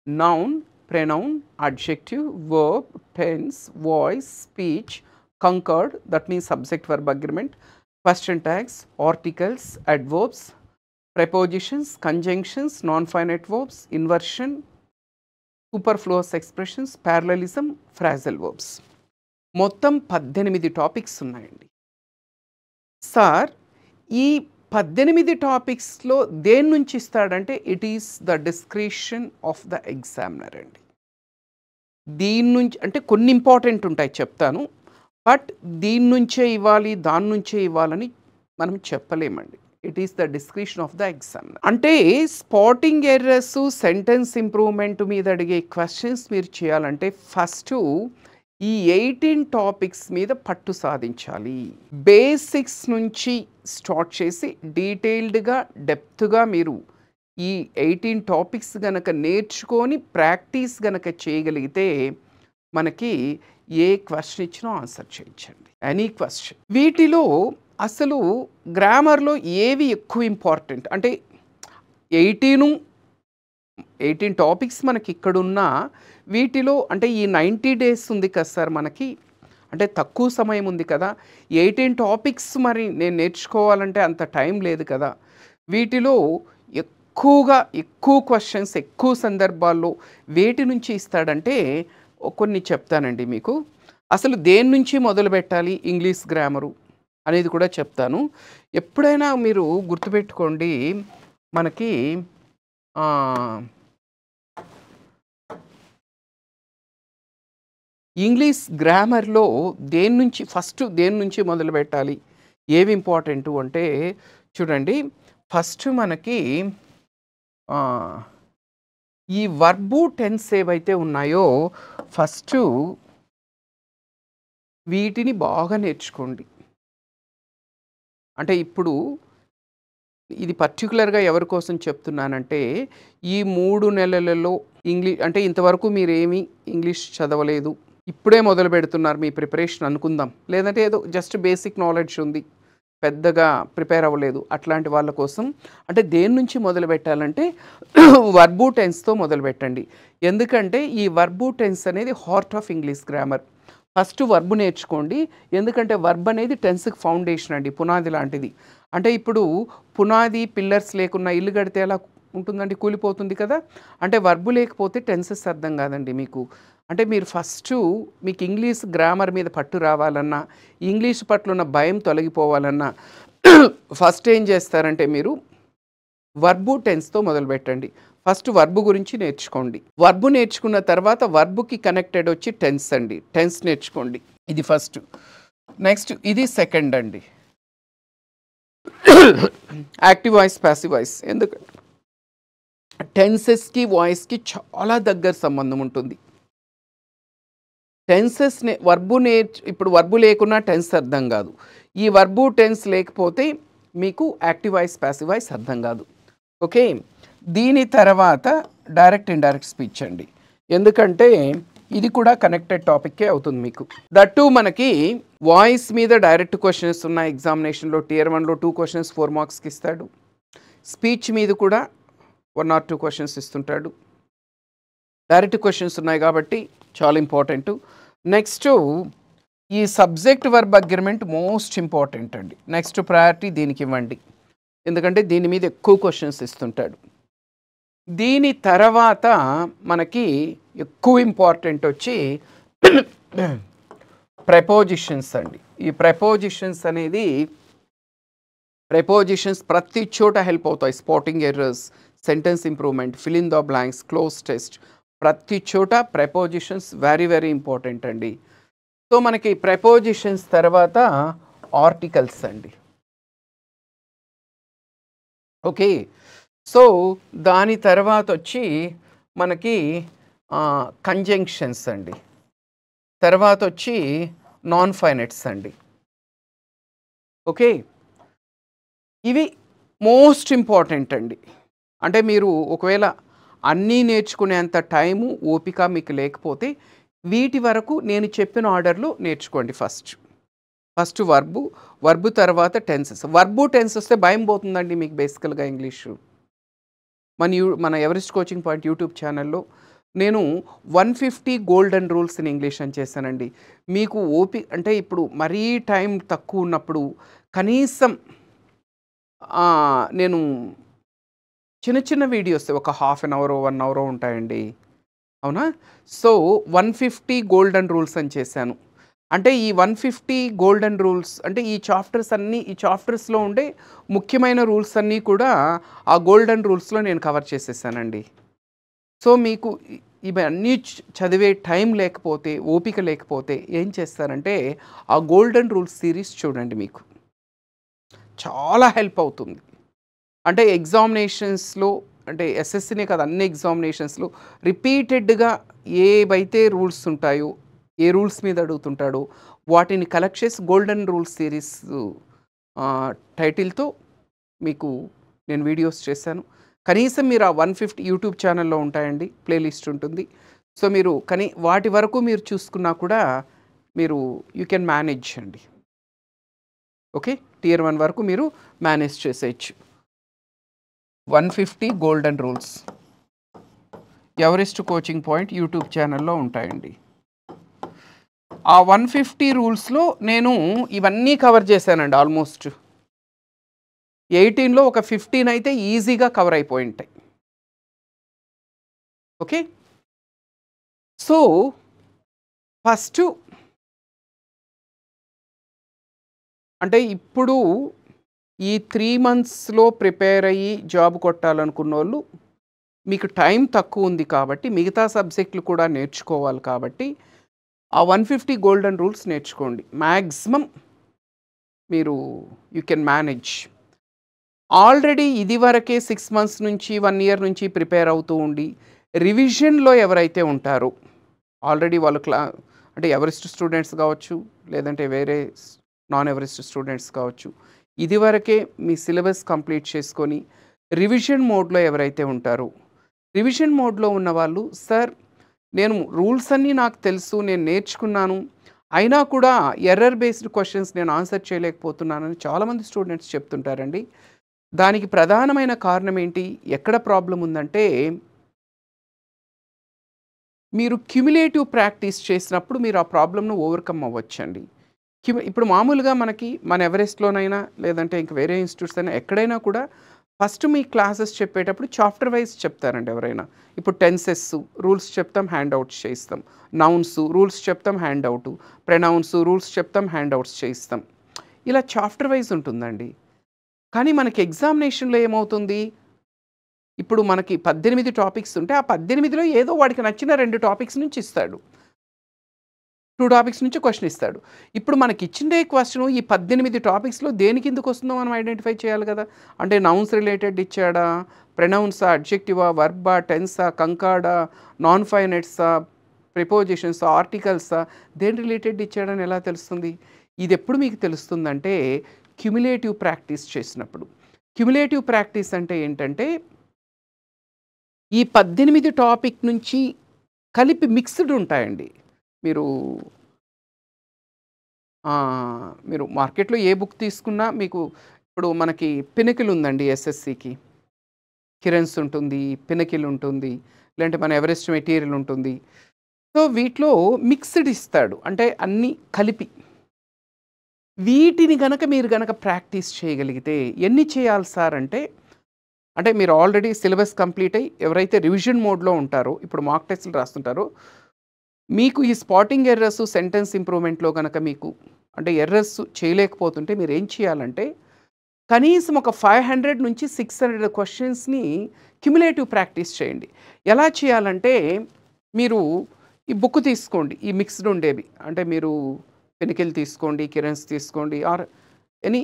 Noun, pronoun, adjective, verb, tense, voice, speech, concord, that means subject verb agreement, question tags, articles, adverbs, prepositions, conjunctions, non-finite verbs, inversion, superfluous expressions, parallelism, phrasal verbs. మొత్తం 18 topics ఉన్నాయండి. Sir ఈ 18 టాపిక్స్లో దేని నుంచి ఇస్తాడంటే it is the discretion of the examiner అండి. దీని నుంచి అంటే కొన్ని ఇంపార్టెంట్ ఉంటాయి చెప్తాను, బట్ దీని నుంచే ఇవ్వాలి, దాని నుంచే ఇవ్వాలని మనం చెప్పలేమండి. It is the discretion of the examiner. అంటే స్పాటింగ్ ఎర్రర్స్, సెంటెన్స్ ఇంప్రూవ్మెంట్ మీద అడిగే క్వశ్చన్స్ మీరు చేయాలంటే ఫస్ట్ ఈ 18 టాపిక్స్ మీద పట్టు సాధించాలి. బేసిక్స్ నుంచి స్టార్ట్ చేసి డీటెయిల్డ్గా, డెప్త్గా మీరు ఈ 18 టాపిక్స్ గనక నేర్చుకొని ప్రాక్టీస్ గనక చేయగలిగితే మనకి ఏ క్వశ్చన్ ఇచ్చినా ఆన్సర్ చేయొచ్చండి, ఎనీ క్వశ్చన్. వీటిలో అసలు గ్రామర్లో ఏవి ఎక్కువ ఇంపార్టెంట్ అంటే 18 టాపిక్స్ మనకి ఇక్కడున్నా వీటిలో అంటే ఈ 90 days ఉంది కదా సార్ మనకి, అంటే తక్కువ సమయం ఉంది కదా, 18 టాపిక్స్ మరి నేను నేర్చుకోవాలంటే అంత టైం లేదు కదా. వీటిలో ఎక్కువ క్వశ్చన్స్ ఎక్కువ సందర్భాల్లో వేటి నుంచి ఇస్తాడంటే కొన్ని చెప్తానండి మీకు. అసలు దేని నుంచి మొదలు పెట్టాలి ఇంగ్లీష్ గ్రామరు అనేది కూడా చెప్తాను. ఎప్పుడైనా మీరు గుర్తుపెట్టుకోండి, మనకి ఇంగ్లీష్ గ్రామర్లో ఫస్ట్ దేని నుంచి మొదలు పెట్టాలి, ఏవి ఇంపార్టెంటు అంటే చూడండి, ఫస్ట్ మనకి ఈ వర్బు టెన్స్ ఏవైతే ఉన్నాయో ఫస్ట్ వీటిని బాగా నేర్చుకోండి. అంటే ఇప్పుడు ఇది పర్టిక్యులర్‌గా ఎవరి కోసం చెప్తున్నానంటే, ఈ 3 నెలలలో అంటే ఇంతవరకు మీరేమి ఇంగ్లీష్ చదవలేదు. ఇప్పుడే మొదలుపెడుతున్నారు మీ ప్రిపరేషన్ అనుకుందాం. లేదంటే ఏదో జస్ట్ బేసిక్ నాలెడ్జ్ ఉంది. పెద్దగా ప్రిపేర్ అవ్వలేదు. అట్లాంటి వాళ్ళ కోసం అంటే దేని నుంచి మొదలుపెట్టాలంటే వర్బ్ టెన్స్‌తో మొదలుపెట్టండి. ఎందుకంటే ఈ వర్బ్ టెన్స్ అనేది heart of English grammar. First verb నేర్చుకోండి. ఎందుకంటే వర్బ్ అనేది టెన్స్‌కి ఫౌండేషన్ అండి. పునాది లాంటిది. అంటే ఇప్పుడు పునాది పిల్లర్స్ లేకున్నా ఇల్లు కడితే ఎలా ఉంటుందండి? కూలిపోతుంది కదా! అంటే వర్బ్ లేకపోతే టెన్సెస్ అర్థం కాదండి మీకు. అంటే మీరు ఫస్టు మీకు ఇంగ్లీష్ గ్రామర్ మీద పట్టు రావాలన్నా, ఇంగ్లీష్ పట్ల ఉన్న భయం తొలగిపోవాలన్నా ఫస్ట్ ఏం చేస్తారంటే మీరు వర్బ్ టెన్స్‌తో మొదలుపెట్టండి. ఫస్ట్ వర్బ్ గురించి నేర్చుకోండి. వర్బ్ నేర్చుకున్న తర్వాత వర్బ్‌కి కనెక్టెడ్ వచ్చి టెన్స్ అండి. టెన్స్ నేర్చుకోండి. ఇది ఫస్ట్. నెక్స్ట్ ఇది సెకండ్ అండి. Active voice, passive voice. ఎందుకంటే టెన్సెస్‌కి, వాయిస్‌కి చాలా దగ్గర సంబంధం ఉంటుంది. టెన్సెస్‌ని ఇప్పుడు వర్బ్ లేకున్నా టెన్స్ అర్థం కాదు. ఈ వర్బ్ టెన్స్ లేకపోతే మీకు యాక్టివ్ వాయిస్, ప్యాసివ్ వాయిస్ అర్థం కాదు. ఓకే. దీని తర్వాత డైరెక్ట్ ఇండైరెక్ట్ స్పీచ్ అండి. ఎందుకంటే ఇది కూడా కనెక్టెడ్ టాపిక్కే అవుతుంది మీకు. దట్టు మనకి వాయిస్ మీద డైరెక్ట్ క్వశ్చన్స్ ఉన్నాయి ఎగ్జామినేషన్లో. టియర్ 1లో 2 క్వశ్చన్స్ 4 మార్క్స్కి ఇస్తాడు. స్పీచ్ మీద కూడా 1 or 2 క్వశ్చన్స్ ఇస్తుంటాడు. డైరెక్ట్ క్వశ్చన్స్ ఉన్నాయి కాబట్టి చాలా ఇంపార్టెంట్. నెక్స్ట్ ఈ subject verb agreement most important అండి. నెక్స్ట్ ప్రయారిటీ దీనికి ఇవ్వండి. ఎందుకంటే దీని మీద ఎక్కువ క్వశ్చన్స్ ఇస్తుంటాడు. దీని తర్వాత మనకి ఎక్కువ ఇంపార్టెంట్ వచ్చి ప్రెపోజిషన్స్ అండి. ఈ ప్రెపోజిషన్స్ అనేది ప్రతి చోట హెల్ప్ అవుతాయి. Spotting errors, sentence improvement, fill in the blanks, cloze test, ప్రతి చోట ప్రెపోజిషన్స్ వెరీ వెరీ ఇంపార్టెంట్ అండి. సో మనకి ప్రెపోజిషన్స్ తర్వాత ఆర్టికల్స్ అండి. ఓకే. సో దాని తర్వాత వచ్చి మనకి కంజంక్షన్స్ అండి. తర్వాత వచ్చి నాన్ ఫైనెట్స్ అండి. ఓకే. ఇవి మోస్ట్ ఇంపార్టెంట్ అండి. అంటే మీరు ఒకవేళ అన్నీ నేర్చుకునేంత టైము ఓపిక మీకు లేకపోతే వీటి వరకు నేను చెప్పిన ఆర్డర్లో నేర్చుకోండి. ఫస్ట్ వర్బు తర్వాత టెన్సెస్. వర్బు టెన్స్ వస్తే భయం పోతుందండి మీకు బేసికల్గా ఇంగ్లీషు. మన ఎవరెస్ట్ కోచింగ్ పాయింట్ యూట్యూబ్ ఛానల్లో నేను 150 గోల్డెన్ రూల్స్ ఇన్ ఇంగ్లీష్ అని చేశానండి. మీకు అంటే ఇప్పుడు మరీ టైం తక్కువ ఉన్నప్పుడు కనీసం నేను చిన్న చిన్న వీడియోస్ ఒక హాఫ్ అన్ అవర్ 1 అవర్ ఉంటాయండి. అవునా? సో 150 గోల్డెన్ రూల్స్ అని చేశాను. అంటే ఈ 150 గోల్డెన్ రూల్స్ అంటే ఈ చాప్టర్స్లో ఉండే ముఖ్యమైన రూల్స్ అన్నీ కూడా ఆ గోల్డెన్ రూల్స్లో నేను కవర్ చేసేసానండి. సో మీకు ఇవన్నీ చదివే టైం లేకపోతే, ఓపిక లేకపోతే ఏం చేస్తారంటే ఆ గోల్డెన్ రూల్స్ సిరీస్ చూడండి. మీకు చాలా హెల్ప్ అవుతుంది. అంటే ఎగ్జామినేషన్స్లో అంటే ఎస్ఎస్సినే కాదు అన్ని ఎగ్జామినేషన్స్లో రిపీటెడ్గా ఏవైతే రూల్స్ ఉంటాయో, ఏ రూల్స్ మీద అడుగుతుంటాడో వాటిని కలెక్ట్ చేసి గోల్డెన్ రూల్స్ సిరీస్ టైటిల్తో మీకు నేను వీడియోస్ చేశాను. కనీసం మీరు ఆ 150 యూట్యూబ్ ఛానల్లో ఉంటాయండి, ప్లేలిస్ట్ ఉంటుంది. సో మీరు వాటి వరకు మీరు చూసుకున్నా కూడా యూ కెన్ మేనేజ్ అండి. ఓకే. టియర్ 1 వరకు మీరు మేనేజ్ చేసేయచ్చు. 150 golden rules Everest coaching point YouTube ఛానల్లో ఉంటాయండి. ఆ 150 రూల్స్లో నేను ఇవన్నీ కవర్ చేశానండి. ఆల్మోస్ట్ 18లో ఒక 15 అయితే ఈజీగా కవర్ అయిపోయి ఉంటాయి. ఓకే. సో ఫస్ట్ అంటే ఇప్పుడు ఈ 3 monthsలో ప్రిపేర్ అయ్యి జాబ్ కొట్టాలనుకున్న వాళ్ళు మీకు టైం తక్కువ ఉంది కాబట్టి మిగతా సబ్జెక్టులు కూడా నేర్చుకోవాలి కాబట్టి ఆ 150 గోల్డెన్ రూల్స్ నేర్చుకోండి. Maximum you can manage. Already ఇదివరకే 6 months నుంచి 1 year నుంచి ప్రిపేర్ అవుతూ ఉండి రివిజన్లో ఎవరైతే ఉంటారో ఆల్రెడీ వాళ్ళు అంటే ఎవరెస్ట్ స్టూడెంట్స్ కావచ్చు, లేదంటే వేరే నాన్ ఎవరెస్ట్ స్టూడెంట్స్ కావచ్చు, ఇదివరకే మీ సిలబస్ కంప్లీట్ చేసుకొని రివిజన్ మోడ్లో ఎవరైతే ఉంటారో, రివిజన్ మోడ్లో ఉన్నవాళ్ళు సార్ నేను రూల్స్ అన్నీ నాకు తెలుసు, నేను నేర్చుకున్నాను, అయినా కూడా ఎర్రర్ బేస్డ్ క్వశ్చన్స్ నేను ఆన్సర్ చేయలేకపోతున్నానని చాలామంది స్టూడెంట్స్ చెప్తుంటారండి. దానికి ప్రధానమైన కారణం ఏంటి, ఎక్కడ ప్రాబ్లం ఉందంటే మీరు క్యుములేటివ్ ప్రాక్టీస్ చేసినప్పుడు మీరు ఆ ప్రాబ్లమ్ను ఓవర్కమ్ అవ్వచ్చండి. ఇప్పుడు మామూలుగా మనకి మన ఎవరెస్ట్లోనైనా లేదంటే ఇంక వేరే ఇన్స్టిట్యూట్స్ అయినా ఎక్కడైనా కూడా ఫస్ట్ మీ క్లాసెస్ చెప్పేటప్పుడు చాప్టర్ వైజ్ చెప్తారండి ఎవరైనా. ఇప్పుడు టెన్సెస్ రూల్స్ చెప్తాం, హ్యాండ్ అవుట్స్ చేయిస్తాం. నౌన్స్ రూల్స్ చెప్తాం, హ్యాండ్ అవుట్. ప్రొనౌన్స్ రూల్స్ చెప్తాం, హ్యాండ్ అవుట్స్ చేయిస్తాం. ఇలా చాప్టర్ వైజ్ ఉంటుందండి. కానీ మనకి ఎగ్జామినేషన్లో ఏమవుతుంది, ఇప్పుడు మనకి 18 టాపిక్స్ ఉంటే ఆ 18లో ఏదో వాడికి నచ్చిన 2 టాపిక్స్ నుంచి ఇస్తాడు, 2 టాపిక్స్ నుంచి క్వశ్చన్ ఇస్తాడు. ఇప్పుడు మనకి ఇచ్చిందే క్వశ్చన్ ఈ 18 టాపిక్స్లో దేని కిందకు వస్తుందో మనం ఐడెంటిఫై చేయాలి కదా. అంటే నౌన్స్ రిలేటెడ్ ఇచ్చాడా, ప్రొనౌన్సా, అడ్జెక్టివా, వర్బా, టెన్సా, కంకార్డా, నాన్ ఫైనైట్సా, ప్రిపోజిషన్సా, ఆర్టికల్సా, దేని రిలేటెడ్ ఇచ్చాడని ఎలా తెలుస్తుంది? ఇది ఎప్పుడు మీకు తెలుస్తుందంటే క్యుములేటివ్ ప్రాక్టీస్ చేసినప్పుడు. క్యుములేటివ్ ప్రాక్టీస్ అంటే ఏంటంటే ఈ 18 టాపిక్ నుంచి కలిపి మిక్స్డ్ ఉంటాయండి. మీరు మీరు మార్కెట్లో ఏ బుక్ తీసుకున్నా మీకు ఇప్పుడు మనకి పినకిల్ ఉందండి ఎస్ఎస్సికి. కిరెన్స్ ఉంటుంది, పినకిల్ ఉంటుంది, లేదంటే మన ఎవరెస్ట్ మెటీరియల్ ఉంటుంది. సో వీటిలో మిక్స్డ్ ఇస్తాడు, అంటే అన్నీ కలిపి. వీటిని గనక మీరు గనక ప్రాక్టీస్ చేయగలిగితే ఎన్ని చేయాలి సార్ అంటే మీరు ఆల్రెడీ సిలబస్ కంప్లీట్ అయ్యి ఎవరైతే రివిజన్ మోడ్లో ఉంటారో, ఇప్పుడు మాక్ టెస్ట్లు రాస్తుంటారో, మీకు ఈ స్పాటింగ్ ఎర్రర్స్, సెంటెన్స్ ఇంప్రూవ్మెంట్లో కనుక మీకు అంటే ఎర్రర్స్ చేయలేకపోతుంటే మీరు ఏం చేయాలంటే కనీసం ఒక 500 నుంచి 600 క్వశ్చన్స్ని క్యుములేటివ్ ప్రాక్టీస్ చేయండి. ఎలా చేయాలంటే మీరు ఈ బుక్ తీసుకోండి, ఈ మిక్స్డ్ ఉండేవి. అంటే మీరు పెనికిల్ తీసుకోండి, కిరెన్స్ తీసుకోండి, or any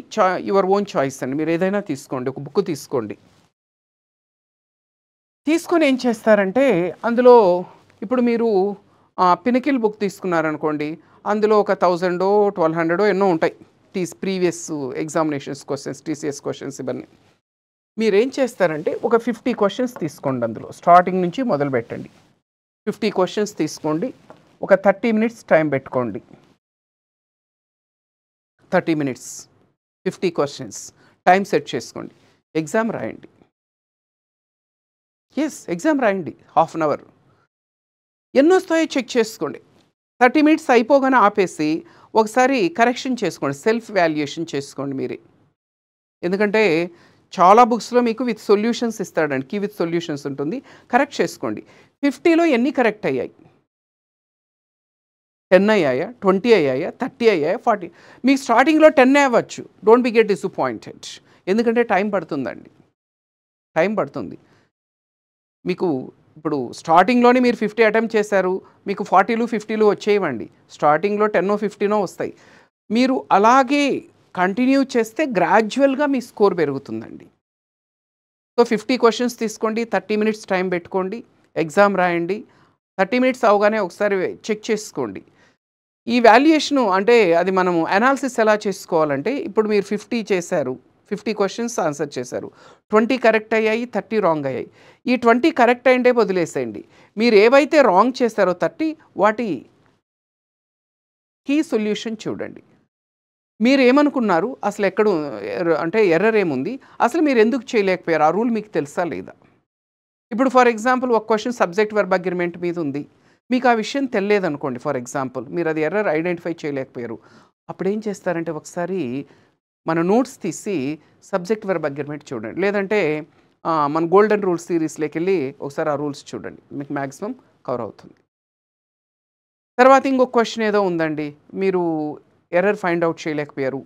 your own choice అండి. మీరు ఏదైనా తీసుకోండి, ఒక బుక్ తీసుకోండి. తీసుకొని ఏం చేస్తారంటే అందులో ఇప్పుడు మీరు పినకిల్ బుక్ తీసుకున్నారనుకోండి, అందులో ఒక 1000 1200 ఎన్నో ఉంటాయి previous examinations questions, TCS questions ఇవన్నీ. మీరేం చేస్తారంటే ఒక 50 క్వశ్చన్స్ తీసుకోండి, అందులో స్టార్టింగ్ నుంచి మొదలు పెట్టండి. 50 క్వశ్చన్స్ తీసుకోండి, ఒక 30 మినిట్స్ టైం పెట్టుకోండి. 30 మినిట్స్ 50 క్వశ్చన్స్ టైం సెట్ చేసుకోండి. ఎగ్జామ్ రాయండి. ఎగ్జామ్ రాయండి, హాఫ్ అన్ అవర్. ఎన్ని వస్తాయో చెక్ చేసుకోండి. 30 మినిట్స్ అయిపోగానే ఆపేసి ఒకసారి కరెక్షన్ చేసుకోండి, సెల్ఫ్ వాల్యుయేషన్ చేసుకోండి మీరే. ఎందుకంటే చాలా బుక్స్లో మీకు విత్ సొల్యూషన్స్ ఇస్తాడండి, కీ విత్ సొల్యూషన్స్ ఉంటుంది. కరెక్ట్ చేసుకోండి. 50లో ఎన్ని కరెక్ట్ అయ్యాయి, 10 అయ్యాయా, 20 అయ్యాయా, 30 అయ్యాయా, 40? మీకు స్టార్టింగ్లో 10 అవ్వచ్చు, డోంట్ బి గెట్ డిసప్పాయింటెడ్. ఎందుకంటే టైం పడుతుందండి, టైం పడుతుంది మీకు. ఇప్పుడు స్టార్టింగ్లోనే మీరు 50 అటెంప్ట్ చేశారు, మీకు 40లు 50లు వచ్చేయవండి. స్టార్టింగ్లో 10 15 వస్తాయి. మీరు అలాగే కంటిన్యూ చేస్తే గ్రాడ్యువల్గా మీ స్కోర్ పెరుగుతుందండి. సో 50 క్వశ్చన్స్ తీసుకోండి, 30 మినిట్స్ టైం పెట్టుకోండి, ఎగ్జామ్ రాయండి. 30 మినిట్స్ అవగానే ఒకసారి చెక్ చేసుకోండి. ఈ వాల్యుయేషను అంటే అది మనము అనాలిసిస్ ఎలా చేసుకోవాలంటే, ఇప్పుడు మీరు 50 చేశారు, 50 క్వశ్చన్స్ ఆన్సర్ చేశారు, 20 కరెక్ట్ అయ్యాయి, 30 రాంగ్ అయ్యాయి. ఈ 20 కరెక్ట్ అయింటే వదిలేసేయండి. మీరు ఏవైతే రాంగ్ చేశారో 30 వాటి కీ సొల్యూషన్ చూడండి. మీరు ఏమనుకున్నారు, అసలు ఎక్కడ అంటే ఎర్రర్ ఏముంది, అసలు మీరు ఎందుకు చేయలేకపోయారు, ఆ రూల్ మీకు తెలుసా లేదా? ఇప్పుడు ఫర్ ఎగ్జాంపుల్ ఒక క్వశ్చన్ సబ్జెక్ట్ వర్బ్ అగ్రిమెంట్ మీద ఉంది, మీకు ఆ విషయం తెలియదనుకోండి. ఫర్ ఎగ్జాంపుల్ మీరు అది ఎర్రర్ ఐడెంటిఫై చేయలేకపోయారు. అప్పుడు ఏం చేస్తారంటే ఒకసారి మన నోట్స్ తీసి సబ్జెక్ట్ వర్బ్ అగ్రిమెంట్ చూడండి, లేదంటే మన గోల్డెన్ రూల్స్ సిరీస్లోకి వెళ్ళి ఒకసారి ఆ రూల్స్ చూడండి, మీకు మ్యాక్సిమం కవర్ అవుతుంది. తర్వాత ఇంకొక క్వశ్చన్ ఏదో ఉందండి, మీరు ఎర్రర్ ఫైండ్ అవుట్ చేయలేకపోయారు,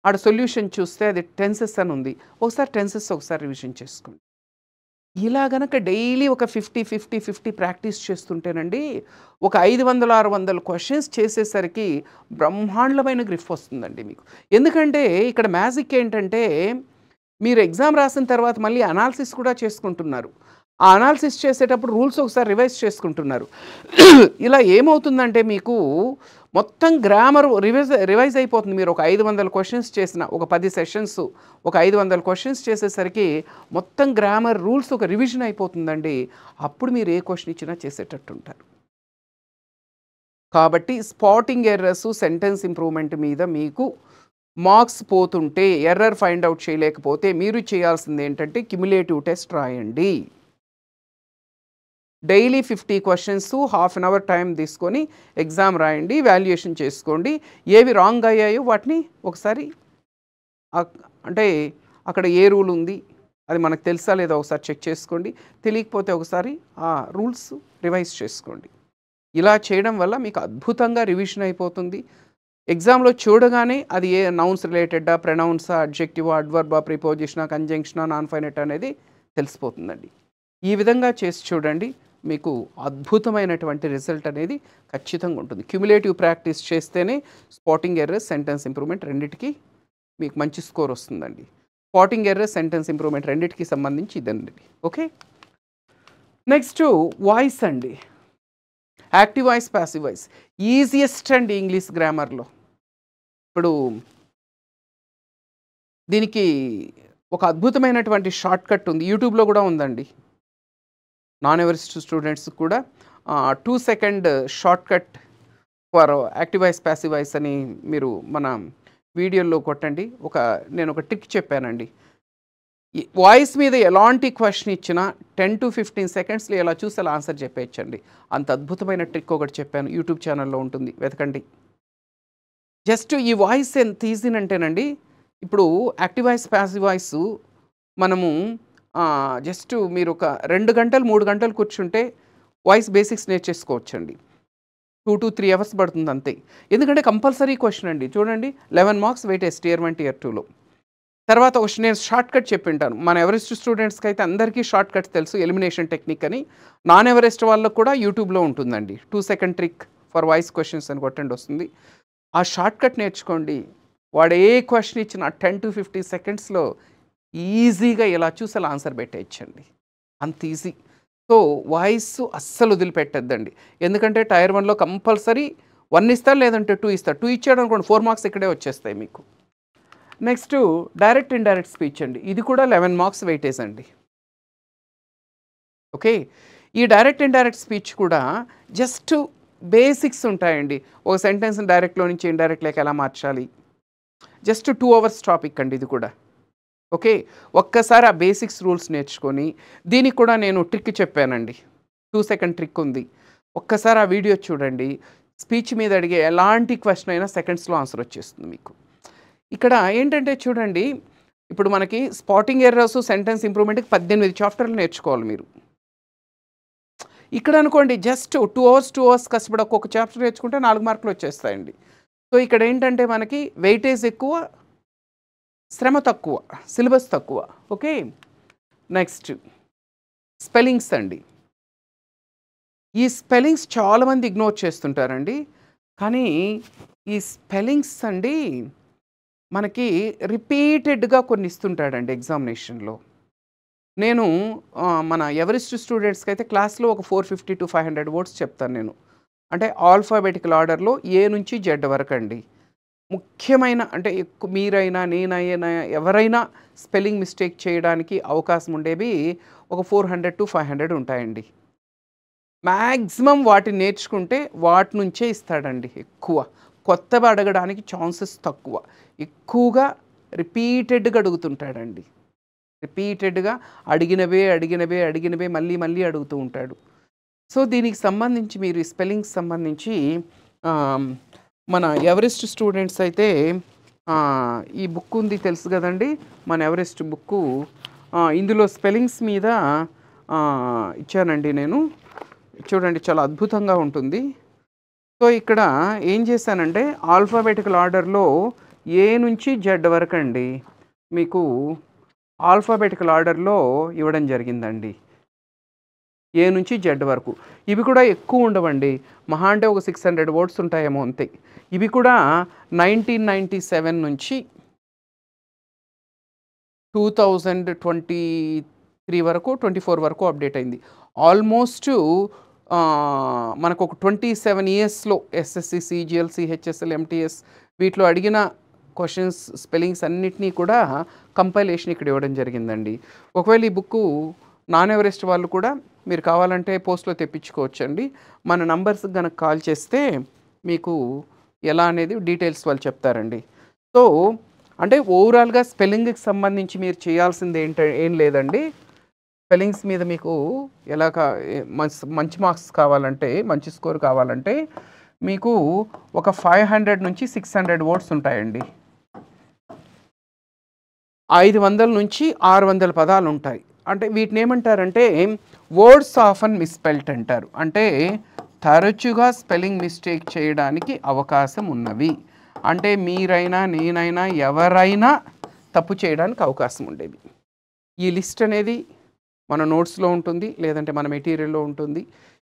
ఆడ సొల్యూషన్ చూస్తే అది టెన్సెస్ అని ఉంది, ఒకసారి టెన్సెస్ ఒకసారి రివిజన్ చేసుకోండి. ఇలా గనక డైలీ ఒక 50 ప్రాక్టీస్ చేస్తుంటేనండి ఒక 500 600 క్వశ్చన్స్ చేసేసరికి బ్రహ్మాండమైన గ్రిఫ్ వస్తుందండి మీకు. ఎందుకంటే ఇక్కడ మ్యాజిక్ ఏంటంటే మీరు ఎగ్జామ్ రాసిన తర్వాత మళ్ళీ అనాలిసిస్ కూడా చేసుకుంటున్నారు. ఆ అనాలిసిస్ చేసేటప్పుడు రూల్స్ ఒకసారి రివైజ్ చేసుకుంటున్నారు. ఇలా ఏమవుతుందంటే మీకు మొత్తం గ్రామర్ రివైజ్ అయిపోతుంది. మీరు ఒక 500 క్వశ్చన్స్ చేసిన, ఒక 10 సెషన్స్ ఒక 500 క్వశ్చన్స్ చేసేసరికి మొత్తం గ్రామర్ రూల్స్ ఒక రివిజన్ అయిపోతుందండి. అప్పుడు మీరు ఏ క్వశ్చన్ ఇచ్చినా చేసేటట్టు ఉంటారు. కాబట్టి స్పాటింగ్ ఎర్రర్స్, సెంటెన్స్ ఇంప్రూవ్మెంట్ మీద మీకు మార్క్స్ పోతుంటే, ఎర్రర్ ఫైండ్ అవుట్ చేయలేకపోతే మీరు చేయాల్సింది ఏంటంటే క్యుములేటివ్ టెస్ట్ రాయండి. Daily 50 questions, half an hour time తీసుకొని ఎగ్జామ్ రాయండి, వాల్యుయేషన్ చేసుకోండి. ఏవి రాంగ్ అయ్యాయో వాటిని ఒకసారి అంటే అక్కడ ఏ రూల్ ఉంది అది మనకు తెలుసా లేదా ఒకసారి చెక్ చేసుకోండి. తెలియకపోతే ఒకసారి ఆ రూల్స్ రివైజ్ చేసుకోండి. ఇలా చేయడం వల్ల మీకు అద్భుతంగా రివిజన్ అయిపోతుంది. ఎగ్జామ్లో చూడగానే అది ఏ నౌన్స్ రిలేటెడా, ప్రొనౌన్సా, అడ్జెక్టివా, అడ్వర్బా, ప్రిపోజిషనా, కంజంక్షనా, నాన్ ఫైనట్ అనేది తెలిసిపోతుందండి. ఈ విధంగా చేసి చూడండి, మీకు అద్భుతమైనటువంటి రిజల్ట్ అనేది ఖచ్చితంగా ఉంటుంది. క్యుములేటివ్ ప్రాక్టీస్ చేస్తేనే స్పాటింగ్ ఎర్రర్స్, సెంటెన్స్ ఇంప్రూవ్మెంట్ రెండిటికి మీకు మంచి స్కోర్ వస్తుందండి. స్పాటింగ్ ఎర్రర్స్, సెంటెన్స్ ఇంప్రూవ్మెంట్ రెండిటికి సంబంధించి ఇదండి. ఓకే, నెక్స్ట్ వాయిస్ అండి. Active voice, passive voice easiest అండి ఇంగ్లీష్ గ్రామర్లో. ఇప్పుడు దీనికి ఒక అద్భుతమైనటువంటి షార్ట్ కట్ ఉంది, యూట్యూబ్లో కూడా ఉందండి. నాన్ ఎవరెస్ట్ స్టూడెంట్స్ కూడా 2 second short cut for active voice, passive voice అని మీరు మన వీడియోలో కొట్టండి. నేను ఒక ట్రిక్ చెప్పానండి. వాయిస్ మీద ఎలాంటి క్వశ్చన్ ఇచ్చినా 10 to 15 సెకండ్స్లో ఎలా చూసి అలా ఆన్సర్ చెప్పేయచ్చండి. అంత అద్భుతమైన ట్రిక్ ఒకటి చెప్పాను, యూట్యూబ్ ఛానల్లో ఉంటుంది, వెతకండి. జస్ట్ ఈ వాయిస్ ఎంత ఈజీ అంటేనండి, ఇప్పుడు యాక్టివ్ వాయిస్, ప్యాసివ్ వాయిస్ మనము జస్ట్ మీరు ఒక 2 గంటలు 3 గంటలు కూర్చుంటే వాయిస్ బేసిక్స్ నేర్చేసుకోవచ్చండి. 2 to 3 అవర్స్ పడుతుంది అంతే. ఎందుకంటే కంపల్సరీ క్వశ్చన్ అండి. చూడండి 11 మార్క్స్ వెయిటేజ్ Tier 1 Tier 2లో. తర్వాత నేను షార్ట్ కట్ చెప్పింటాను. మన ఎవరెస్ట్ స్టూడెంట్స్కి అయితే అందరికీ షార్ట్ కట్స్ తెలుసు, ఎలిమినేషన్ టెక్నిక్ అని. నాన్ ఎవరెస్ట్ వాళ్ళకు కూడా యూట్యూబ్లో ఉంటుందండి. 2 second trick for voice questions అని కొట్టండి వస్తుంది. ఆ షార్ట్ కట్ నేర్చుకోండి. వాడు ఏ క్వశ్చన్ ఇచ్చినా 10 to 15 సెకండ్స్లో ఈజీగా ఇలా చూసి అలా ఆన్సర్ పెట్టేయచ్చండి. అంత ఈజీ. సో వాయిస్ అస్సలు వదిలిపెట్టద్దండి. ఎందుకంటే Tier 1లో కంపల్సరీ 1 ఇస్తారు, లేదంటే 2 ఇస్తారు. 2 ఇచ్చాడు అనుకోండి 4 మార్క్స్ ఇక్కడే వచ్చేస్తాయి మీకు. నెక్స్ట్ డైరెక్ట్ ఇండైరెక్ట్ స్పీచ్ అండి. ఇది కూడా 11 మార్క్స్ వెయిటేజ్ అండి. ఓకే, ఈ డైరెక్ట్ ఇండైరెక్ట్ స్పీచ్ కూడా జస్ట్ బేసిక్స్ ఉంటాయండి. ఒక సెంటెన్స్ని డైరెక్ట్లో నుంచి ఇండైరెక్ట్లోకి ఎలా మార్చాలి, జస్ట్ 2 అవర్స్ టాపిక్ అండి ఇది కూడా. ఓకే, ఒక్కసారి ఆ బేసిక్స్ రూల్స్ నేర్చుకొని, దీనికి కూడా నేను ట్రిక్ చెప్పానండి, 2 సెకండ్ ట్రిక్ ఉంది. ఒక్కసారి ఆ వీడియో చూడండి. స్పీచ్ మీద అడిగే ఎలాంటి క్వశ్చన్ అయినా సెకండ్స్లో ఆన్సర్ వచ్చేస్తుంది మీకు. ఇక్కడ ఏంటంటే చూడండి, ఇప్పుడు మనకి స్పాటింగ్ ఎర్రర్స్, సెంటెన్స్ ఇంప్రూవ్మెంట్కి 18 చాప్టర్లు నేర్చుకోవాలి మీరు. ఇక్కడ అనుకోండి జస్ట్ 2 అవర్స్ కష్టపడి ఒక్కొక్క చాప్టర్ నేర్చుకుంటే 4 మార్కులు వచ్చేస్తాయండి. సో ఇక్కడ ఏంటంటే మనకి వెయిటేజ్ ఎక్కువ, శ్రమ తక్కువ, సిలబస్ తక్కువ. ఓకే, నెక్స్ట్ స్పెల్లింగ్స్ అండి. ఈ స్పెల్లింగ్స్ చాలామంది ఇగ్నోర్ చేస్తుంటారండి. కానీ ఈ స్పెల్లింగ్స్ అండి మనకి రిపీటెడ్గా కొన్ని ఇస్తుంటాడండి ఎగ్జామినేషన్లో. నేను మన ఎవరెస్ట్ స్టూడెంట్స్కి అయితే క్లాస్లో ఒక 450 to 500 వర్డ్స్ చెప్తాను నేను. అంటే ఆల్ఫాబెటికల్ ఆర్డర్లో A నుంచి Z వరకు అండి. ముఖ్యమైన అంటే మీరైనా, నేనైనా, ఎవరైనా స్పెల్లింగ్ మిస్టేక్ చేయడానికి అవకాశం ఉండేవి ఒక 400 to 500 ఉంటాయండి. మ్యాక్సిమం వాటిని నేర్చుకుంటే వాటి నుంచే ఇస్తాడండి ఎక్కువ. కొత్తవి అడగడానికి ఛాన్సెస్ తక్కువ. ఎక్కువగా రిపీటెడ్గా అడుగుతుంటాడండి. రిపీటెడ్గా అడిగినవే మళ్ళీ అడుగుతూ ఉంటాడు. సో దీనికి సంబంధించి మీరు ఈ స్పెల్లింగ్స్ సంబంధించి మన ఎవరెస్ట్ స్టూడెంట్స్ అయితే ఈ బుక్ ఉంది తెలుసు కదండి, మన ఎవరెస్ట్ బుక్కు. ఇందులో స్పెల్లింగ్స్ మీద ఇచ్చానండి నేను. చూడండి చాలా అద్భుతంగా ఉంటుంది. సో ఇక్కడ ఏం చేశానంటే ఆల్ఫాబెటికల్ ఆర్డర్లో A నుంచి Z వరకు అండి మీకు ఆల్ఫాబెటికల్ ఆర్డర్లో ఇవ్వడం జరిగిందండి. A నుంచి Z వరకు. ఇవి కూడా ఎక్కువ ఉండవండి, మహా అంటే ఒక 600 వర్డ్స్ ఉంటాయేమో అంతే. ఇవి కూడా 1997 నుంచి 2023 3 వరకు 24 వరకు అప్డేట్ అయింది. ఆల్మోస్ట్ మనకు ఒక 27 ఇయర్స్లో ఎస్ఎస్సి, సిజిఎల్, సిహెచ్ఎస్ఎల్, ఎంటీఎస్ వీటిలో అడిగిన క్వశ్చన్స్ స్పెల్లింగ్స్ అన్నిటినీ కూడా కంపైలేషన్ ఇక్కడ ఇవ్వడం జరిగిందండి. ఒకవేళ ఈ బుక్ నాన్ ఎవరెస్ట్ వాళ్ళు కూడా మీరు కావాలంటే పోస్ట్లో తెప్పించుకోవచ్చండి. మన నంబర్స్ కనుక కాల్ చేస్తే మీకు ఎలా అనేది డీటెయిల్స్ వాళ్ళు చెప్తారండి. సో అంటే ఓవరాల్గా స్పెల్లింగ్కి సంబంధించి మీరు చేయాల్సింది ఏం లేదండి. స్పెల్లింగ్స్ మీద మీకు ఎలా మంచి మార్క్స్ కావాలంటే, మంచి స్కోర్ కావాలంటే మీకు ఒక 500 నుంచి 600 వర్డ్స్ ఉంటాయండి. 500 నుంచి 600 పదాలు ఉంటాయి. అంటే వీటిని ఏమంటారంటే వర్డ్స్ ఆఫన్ మిస్స్పెల్డ్ అంటారు. అంటే తరచుగా స్పెల్లింగ్ మిస్టేక్ చేయడానికి అవకాశం ఉన్నవి. అంటే మీరైనా, నేనైనా, ఎవరైనా తప్పు చేయడానికి అవకాశం ఉండేది. ఈ లిస్ట్ అనేది మన నోట్స్లో ఉంటుంది, లేదంటే మన మెటీరియల్లో ఉంటుంది.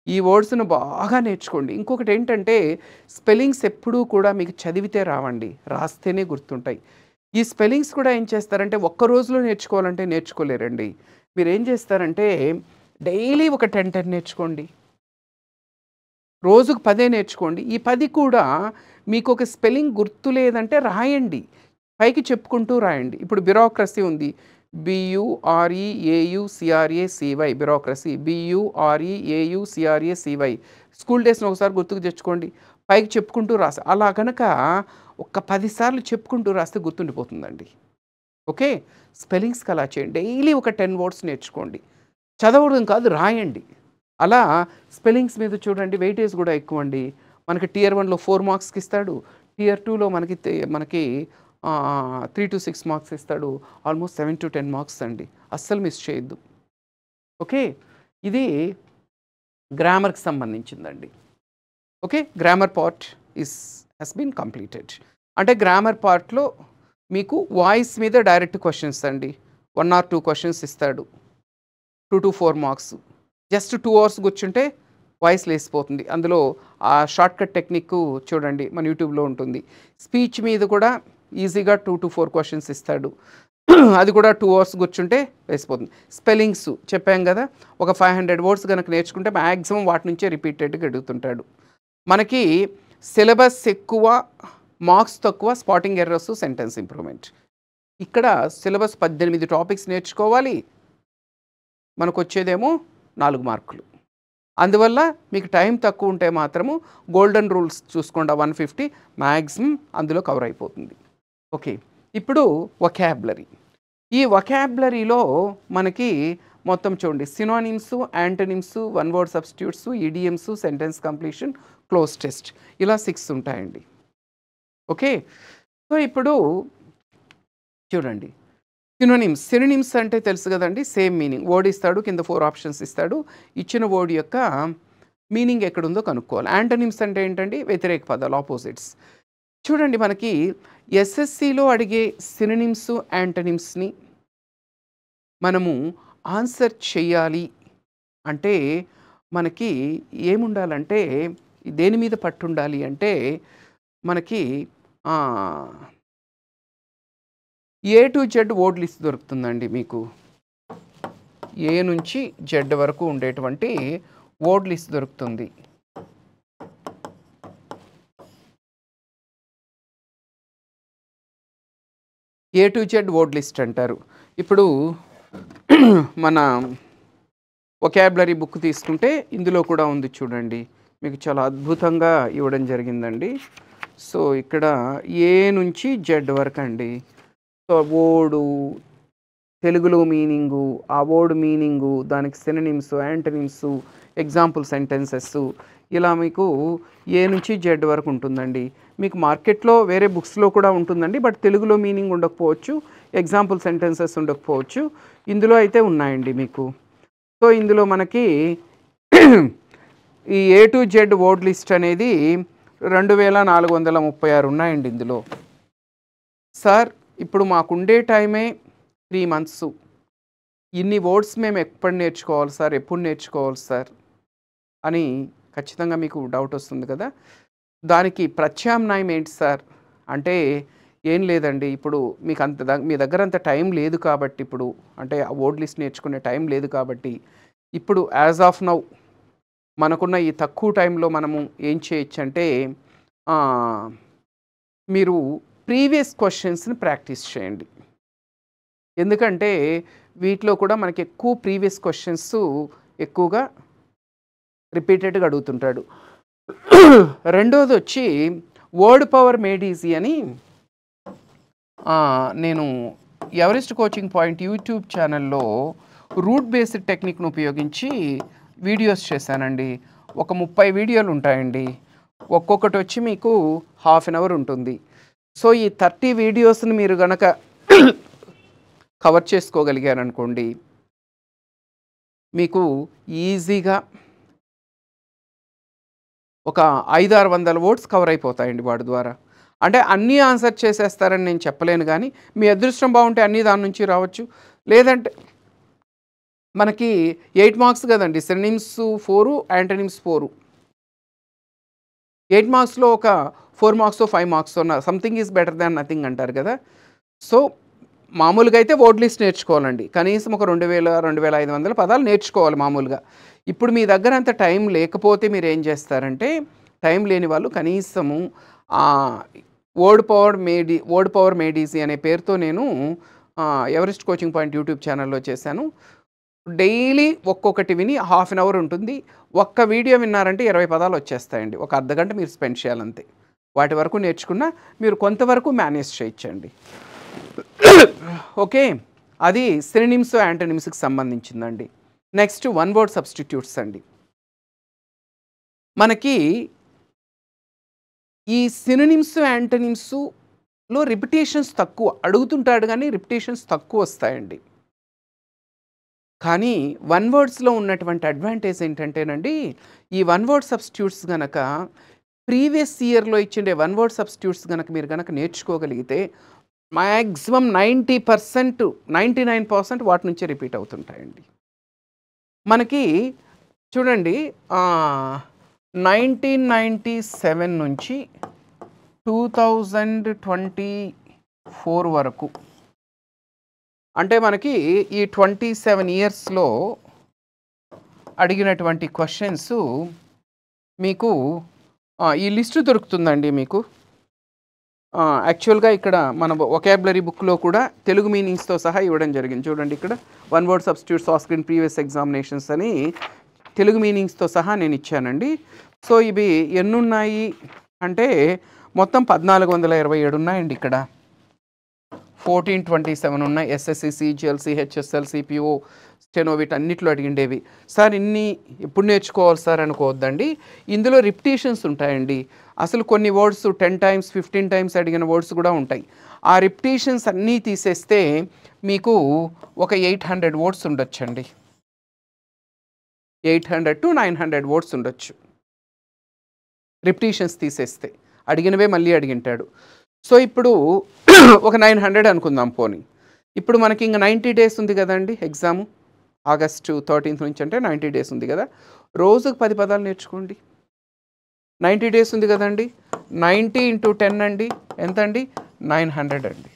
ఈ వర్డ్స్ను బాగా నేర్చుకోండి. ఇంకొకటి ఏంటంటే స్పెల్లింగ్స్ ఎప్పుడూ కూడా మీకు చదివితే రావండి, రాస్తేనే గుర్తుంటాయి. ఈ స్పెల్లింగ్స్ కూడా ఏం చేస్తారంటే ఒక్క రోజులో నేర్చుకోవాలంటే నేర్చుకోలేరండి. మీరు ఏం చేస్తారంటే డైలీ ఒక 10 నేర్చుకోండి, రోజుకు 10 నేర్చుకోండి. ఈ 10 కూడా మీకు ఒక స్పెల్లింగ్ గుర్తు లేదంటే రాయండి, పైకి చెప్పుకుంటూ రాయండి. ఇప్పుడు బ్యూరోక్రసీ ఉంది, BUREAUCRACY, బ్యూరోక్రసీ, BUREAUCRACY. స్కూల్ డేస్ని ఒకసారి గుర్తుకు తెచ్చుకోండి, పైకి చెప్పుకుంటూ రాసి అలా కనుక ఒక 10 సార్లు చెప్పుకుంటూ రాస్తే గుర్తుండిపోతుందండి. ఓకే, స్పెల్లింగ్స్కి అలా చేయండి. డైలీ ఒక 10 వర్డ్స్ నేర్చుకోండి, చదవడం కాదు రాయండి. అలా స్పెల్లింగ్స్ మీద చూడండి, వెయిటేజ్ కూడా ఎక్కువ అండి. మనకి Tier 1లో 4 మార్క్స్కి ఇస్తాడు, Tier 2లో మనకి 3 to 6 మార్క్స్ ఇస్తాడు. ఆల్మోస్ట్ 7 to 10 మార్క్స్ అండి. అస్సలు మిస్ చేయొద్దు. ఓకే, ఇది గ్రామర్కి సంబంధించిందండి. Okay, grammar part has been completed. అంటే గ్రామర్ పార్ట్లో మీకు వాయిస్ మీద డైరెక్ట్ క్వశ్చన్స్ అండి. 1 or 2 క్వశ్చన్స్ ఇస్తాడు, 2 to 4 మార్క్స్. జస్ట్ 2 hours కూర్చుంటే వాయిస్ లేసిపోతుంది. అందులో ఆ షార్ట్కట్ టెక్నిక్ చూడండి, మన యూట్యూబ్లో ఉంటుంది. స్పీచ్ మీద కూడా ఈజీగా 2 to 4 క్వశ్చన్స్ ఇస్తాడు, అది కూడా 2 hours కూర్చుంటే వేసిపోతుంది. స్పెల్లింగ్స్ చెప్పాం కదా, ఒక 500 వర్డ్స్ కనుక నేర్చుకుంటే మ్యాక్సిమం వాటి నుంచే రిపీటెడ్గా అడుగుతుంటాడు. మనకి సిలబస్ ఎక్కువ, మార్క్స్ తక్కువ, స్పాటింగ్ ఎర్రర్స్, సెంటెన్స్ ఇంప్రూవ్మెంట్. ఇక్కడ సిలబస్ 18 టాపిక్స్ నేర్చుకోవాలి, మనకు వచ్చేదేమో 4 మార్కులు. అందువల్ల మీకు టైం తక్కువ ఉంటే మాత్రము గోల్డెన్ రూల్స్ చూసుకోండి, 150 మ్యాక్సిమం అందులో కవర్ అయిపోతుంది. ఓకే, ఇప్పుడు వొకాబులరీ. ఈ వొకాబులరీలో మనకి మొత్తం చూడండి, synonyms, antonyms, one word substitutes, idioms, sentence completion, cloze test, ఇలా 6 ఉంటాయండి. ఓకే, సో ఇప్పుడు చూడండి సినోనిమ్స్ అంటే తెలుసు కదండి, సేమ్ మీనింగ్ వర్డ్ ఇస్తాడు, కింద 4 ఆప్షన్స్ ఇస్తాడు, ఇచ్చిన వర్డ్ యొక్క మీనింగ్ ఎక్కడుందో కనుక్కోవాలి. యాంటోనిమ్స్ అంటే ఏంటండి, వ్యతిరేక పదాలు, ఆపోజిట్స్. చూడండి, మనకి ఎస్ఎస్సిలో అడిగే సినోనిమ్స్, యాంటోనిమ్స్ని మనము ఆన్సర్ చేయాలి అంటే మనకి ఏముండాలంటే, దేని మీద పట్టుండాలి అంటే మనకి A to Z word list దొరుకుతుందండి. మీకు A నుంచి Z వరకు ఉండేటువంటి వర్డ్ లిస్ట్ దొరుకుతుంది. A to Z word list అంటారు. ఇప్పుడు మన వొకాబులరీ బుక్ తీసుకుంటే ఇందులో కూడా ఉంది చూడండి, మీకు చాలా అద్భుతంగా ఇవ్వడం జరిగిందండి. సో ఇక్కడ A నుంచి Z వరకు అండి. సో వర్డు, తెలుగులో మీనింగు, ఆ వర్డ్ మీనింగు, దానికి సినోనిమ్స్, యాంటోనిమ్స్, ఎగ్జాంపుల్ సెంటెన్సెస్, ఇలా మీకు A నుంచి Z వరకు ఉంటుందండి. మీకు మార్కెట్లో వేరే బుక్స్లో కూడా ఉంటుందండి, బట్ తెలుగులో మీనింగ్ ఉండకపోవచ్చు, ఎగ్జాంపుల్ సెంటెన్సెస్ ఉండకపోవచ్చు. ఇందులో అయితే ఉన్నాయండి మీకు. సో ఇందులో మనకి ఈ A to Z word list అనేది 2436 ఉన్నాయండి ఇందులో. సార్ ఇప్పుడు మాకుండే టైమే 3 months, ఇన్ని వర్డ్స్ మేము ఎప్పుడు నేర్చుకోవాలి సార్, ఎప్పుడు నేర్చుకోవాలి సార్ అని ఖచ్చితంగా మీకు డౌట్ వస్తుంది కదా. దానికి ప్రత్యామ్నాయం ఏంటి సార్ అంటే ఏం లేదండి. ఇప్పుడు మీకు మీ దగ్గర అంత టైం లేదు కాబట్టి ఇప్పుడు అంటే ఆ వర్డ్ లిస్ట్ నేర్చుకునే టైం లేదు కాబట్టి ఇప్పుడు యాజ్ ఆఫ్ నౌ మనకున్న ఈ తక్కువ టైంలో మనము ఏం చేయొచ్చంటే మీరు ప్రీవియస్ క్వశ్చన్స్‌ని ప్రాక్టీస్ చేయండి. ఎందుకంటే వీటిలో కూడా మనకి ఎక్కువ ప్రీవియస్ క్వశ్చన్స్ ఎక్కువగా రిపీటెడ్‌గా అడుగుతుంటాడు. రెండోదొచ్చి వర్డ్ పవర్ మేడ్ ఈజీ అని నేను ఎవరెస్ట్ కోచింగ్ పాయింట్ యూట్యూబ్ ఛానల్‌లో రూట్ బేస్డ్ టెక్నిక్‌ను ఉపయోగించి వీడియోస్ చేశానండి. ఒక 30 వీడియోలు ఉంటాయండి. ఒక్కొక్కటి వచ్చి మీకు హాఫ్ అన్ అవర్ ఉంటుంది. సో ఈ 30 వీడియోస్‌ని మీరు గనక కవర్ చేసుకోగలిగారనుకోండి, మీకు ఈజీగా ఒక 500-600 వర్డ్స్ కవర్ అయిపోతాయండి వాడి ద్వారా. అంటే అన్నీ ఆన్సర్ చేసేస్తారని నేను చెప్పలేను గానీ, మీ అదృష్టం బాగుంటే అన్నీ దాని నుంచి రావచ్చు. లేదంటే మనకి 8 మార్క్స్ కదండి. Synonyms 4, antonyms 4. 8 మార్క్స్‌లో ఒక 4 మార్క్సో, 5 మార్క్సో something is better than nothing అంటారు కదా! సో, మామూలుగా అయితే వర్డ్ లిస్ట్ నేర్చుకోవాలండి. కనీసం ఒక 2000, 2500 పదాలు నేర్చుకోవాలి మామూలుగా. ఇప్పుడు మీ దగ్గర అంత టైం లేకపోతే మీరేం చేస్తారంటే, టైం లేని వాళ్ళు కనీసము వర్డ్ పవర్ మేడ్ ఈజీ అనే పేరుతో నేను ఎవరెస్ట్ కోచింగ్ పాయింట్ యూట్యూబ్ ఛానల్‌లో చేశాను. డైలీ ఒక్కొక్కటి విని హాఫ్ అన్ అవర్ ఉంటుంది. ఒక్క వీడియో విన్నారంటే 20 పదాలు వచ్చేస్తాయండి. ఒక అర్ధగంట మీరు స్పెండ్ చేయాలంతే. వాటి వరకు నేర్చుకున్నా మీరు కొంతవరకు మేనేజ్ చేయొచ్చండి. ఓకే. అది సినోనిమ్స్, యాంటోనిమ్స్‌కి సంబంధించిందండి. నెక్స్ట్ వన్ వర్డ్ సబ్స్టిట్యూట్స్ అండి. మనకి ఈ సినోనిమ్స్, యాంటోనిమ్స్‌లో రిపిటీషన్స్ తక్కువ. అడుగుతుంటాడు గానీ రిపిటీషన్స్ తక్కువొస్తాయండి. కానీ వన్ వర్డ్స్‌లో ఉన్నటువంటి అడ్వాంటేజ్ ఏంటంటేనండి, ఈ వన్ వర్డ్ సబ్స్టిట్యూట్స్ గనక ప్రీవియస్ ఇయర్‌లో ఇచ్చిండే వన్ వర్డ్ సబ్స్టిట్యూట్స్ గనక మీరు గనక నేర్చుకోగలిగితే మాక్సిమం 90%, 99% వాటి నుంచే రిపీట్ అవుతుంటాయండి. మనకి చూడండి 1997 నుంచి 2024 వరకు అంటే మనకి ఈ 27 ఇయర్స్‌లో అడిగినటువంటి క్వెషన్స్ మీకు ఈ లిస్ట్ దొరుకుతుందండి మీకు. యాక్చువల్‌గా ఇక్కడ మన వొకాబులరీ బుక్‌లో కూడా తెలుగు మీనింగ్స్‌తో సహా ఇవ్వడం జరిగింది. చూడండి ఇక్కడ one word substitutes asked in previous examinations అని తెలుగు మీనింగ్స్‌తో సహా నేను ఇచ్చానండి. సో ఇవి ఎన్నున్నాయి అంటే మొత్తం 1427 ఉన్నాయండి ఇక్కడ. 1427 ఉన్నాయి. SSC, CGL, CHSL, CPO, steno వీటన్నిటిలో అడిగిండేవి. సార్ ఇన్ని ఎప్పుడు నేర్చుకోవాలి సార్ అనుకోవద్దండి. ఇందులో రిపిటీషన్స్ ఉంటాయండి. అసలు కొన్ని వర్డ్స్ 10 టైమ్స్, 15 టైమ్స్ అడిగిన వర్డ్స్ కూడా ఉంటాయి. ఆ రిపిటీషన్స్ అన్నీ తీసేస్తే మీకు ఒక 800 వర్డ్స్ ఉండొచ్చండి. 800 to 900 వర్డ్స్ ఉండొచ్చు. రిపిటీషన్స్ తీసేస్తే. అడిగినవే మళ్ళీ అడిగింటాడు. సో ఇప్పుడు ఒక 900 అనుకుందాం పోనీ. ఇప్పుడు మనకి ఇంక 90 డేస్ ఉంది కదండి ఎగ్జాము. ఆగస్టు 13th నుంచి అంటే 90 డేస్ ఉంది కదా! రోజుకు 10 పదాలు నేర్చుకోండి. 90 డేస్ ఉంది కదండి. 90 × 10 అండి. ఎంతండి? 900 అండి.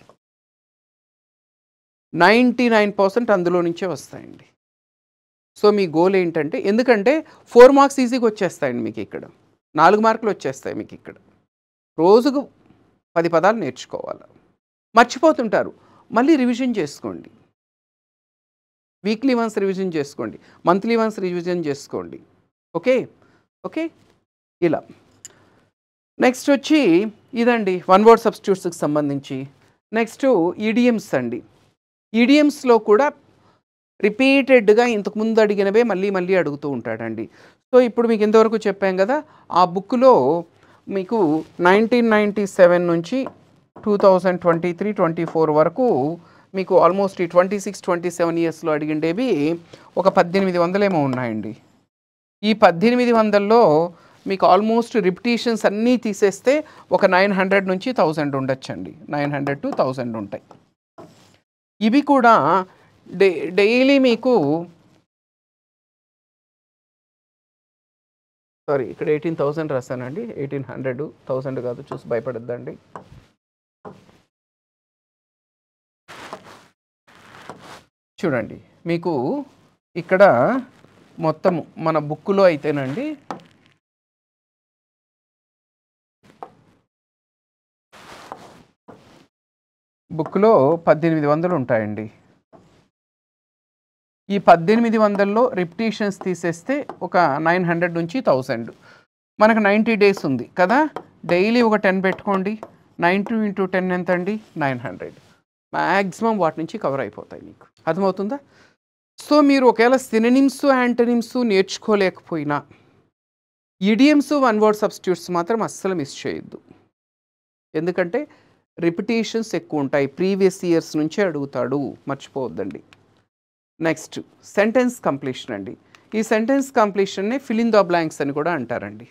99% అందులో నుంచే వస్తాయండి. సో మీ గోల్ ఏంటంటే ఎందుకంటే 4 మార్క్స్ ఈజీగా వచ్చేస్తాయండి మీకు ఇక్కడ. 4 మార్కులు వచ్చేస్తాయి మీకు ఇక్కడ. రోజుకు 10 పదాలు నేర్చుకోవాలి. మర్చిపోతుంటారు. మళ్ళీ రివిజన్ చేసుకోండి. వీక్లీ వన్స్ రివిజన్ చేసుకోండి. మంత్లీ వన్స్ రివిజన్ చేసుకోండి. ఓకే. ఓకే. ఇలా. నెక్స్ట్ వచ్చి ఇదండి వన్ వర్డ్ సబ్స్టిట్యూట్స్కి సంబంధించి. నెక్స్ట్ ఈడియమ్స్ అండి. ఈడియమ్స్లో కూడా రిపీటెడ్గా ఇంతకుముందు అడిగినవే మళ్ళీ మళ్ళీ అడుగుతూ ఉంటాడండి. సో ఇప్పుడు మీకు ఇంతవరకు చెప్పాం కదా, ఆ బుక్లో మీకు 1997 నుంచి 2023, 24 వరకు మీకు ఆల్మోస్ట్ ఈ 26, 27 ఇయర్స్లో అడిగిండేవి ఒక 1800 ఏమో ఉన్నాయండి. ఈ 1800లో మీకు ఆల్మోస్ట్ రిపిటీషన్స్ అన్నీ తీసేస్తే ఒక 900 నుంచి 1000 ఉండొచ్చండి. 900 to 1000 ఉంటాయి. ఇవి కూడా డైలీ మీకు సారీ ఇక్కడ 18,000 రాశానండి. 1800, 1000 కాదు చూసి భయపడద్దండి. చూడండి మీకు ఇక్కడ మొత్తము మన బుక్లో అయితేనండి బుక్లో 1800 ఉంటాయండి. ఈ 1800లో రిపిటీషన్స్ తీసేస్తే ఒక 900 నుంచి 1000. మనకు 90 డేస్ ఉంది కదా, డైలీ ఒక 10 పెట్టుకోండి. 90 into 10 ఎంత అండి? 900. మ్యాక్సిమం వాటి నుంచి కవర్ అయిపోతాయి మీకు. అర్థమవుతుందా? సో మీరు ఒకవేళ సినోనిమ్స్ యాంటోనిమ్స్ నేర్చుకోలేకపోయినా ఇడియమ్స్ వన్ వర్డ్ సబ్స్టిట్యూట్స్ మాత్రం అస్సలు మిస్ చేయొద్దు. ఎందుకంటే రిపిటీషన్స్ ఎక్కువ ఉంటాయి, ప్రీవియస్ ఇయర్స్ నుంచే అడుగుతాడు, మర్చిపోవద్దండి. నెక్స్ట్ సెంటెన్స్ కంప్లీషన్ అండి. ఈ సెంటెన్స్ కంప్లీషన్ని ఫిల్ ఇన్ ద బ్లాంక్స్ అని కూడా అంటారండి.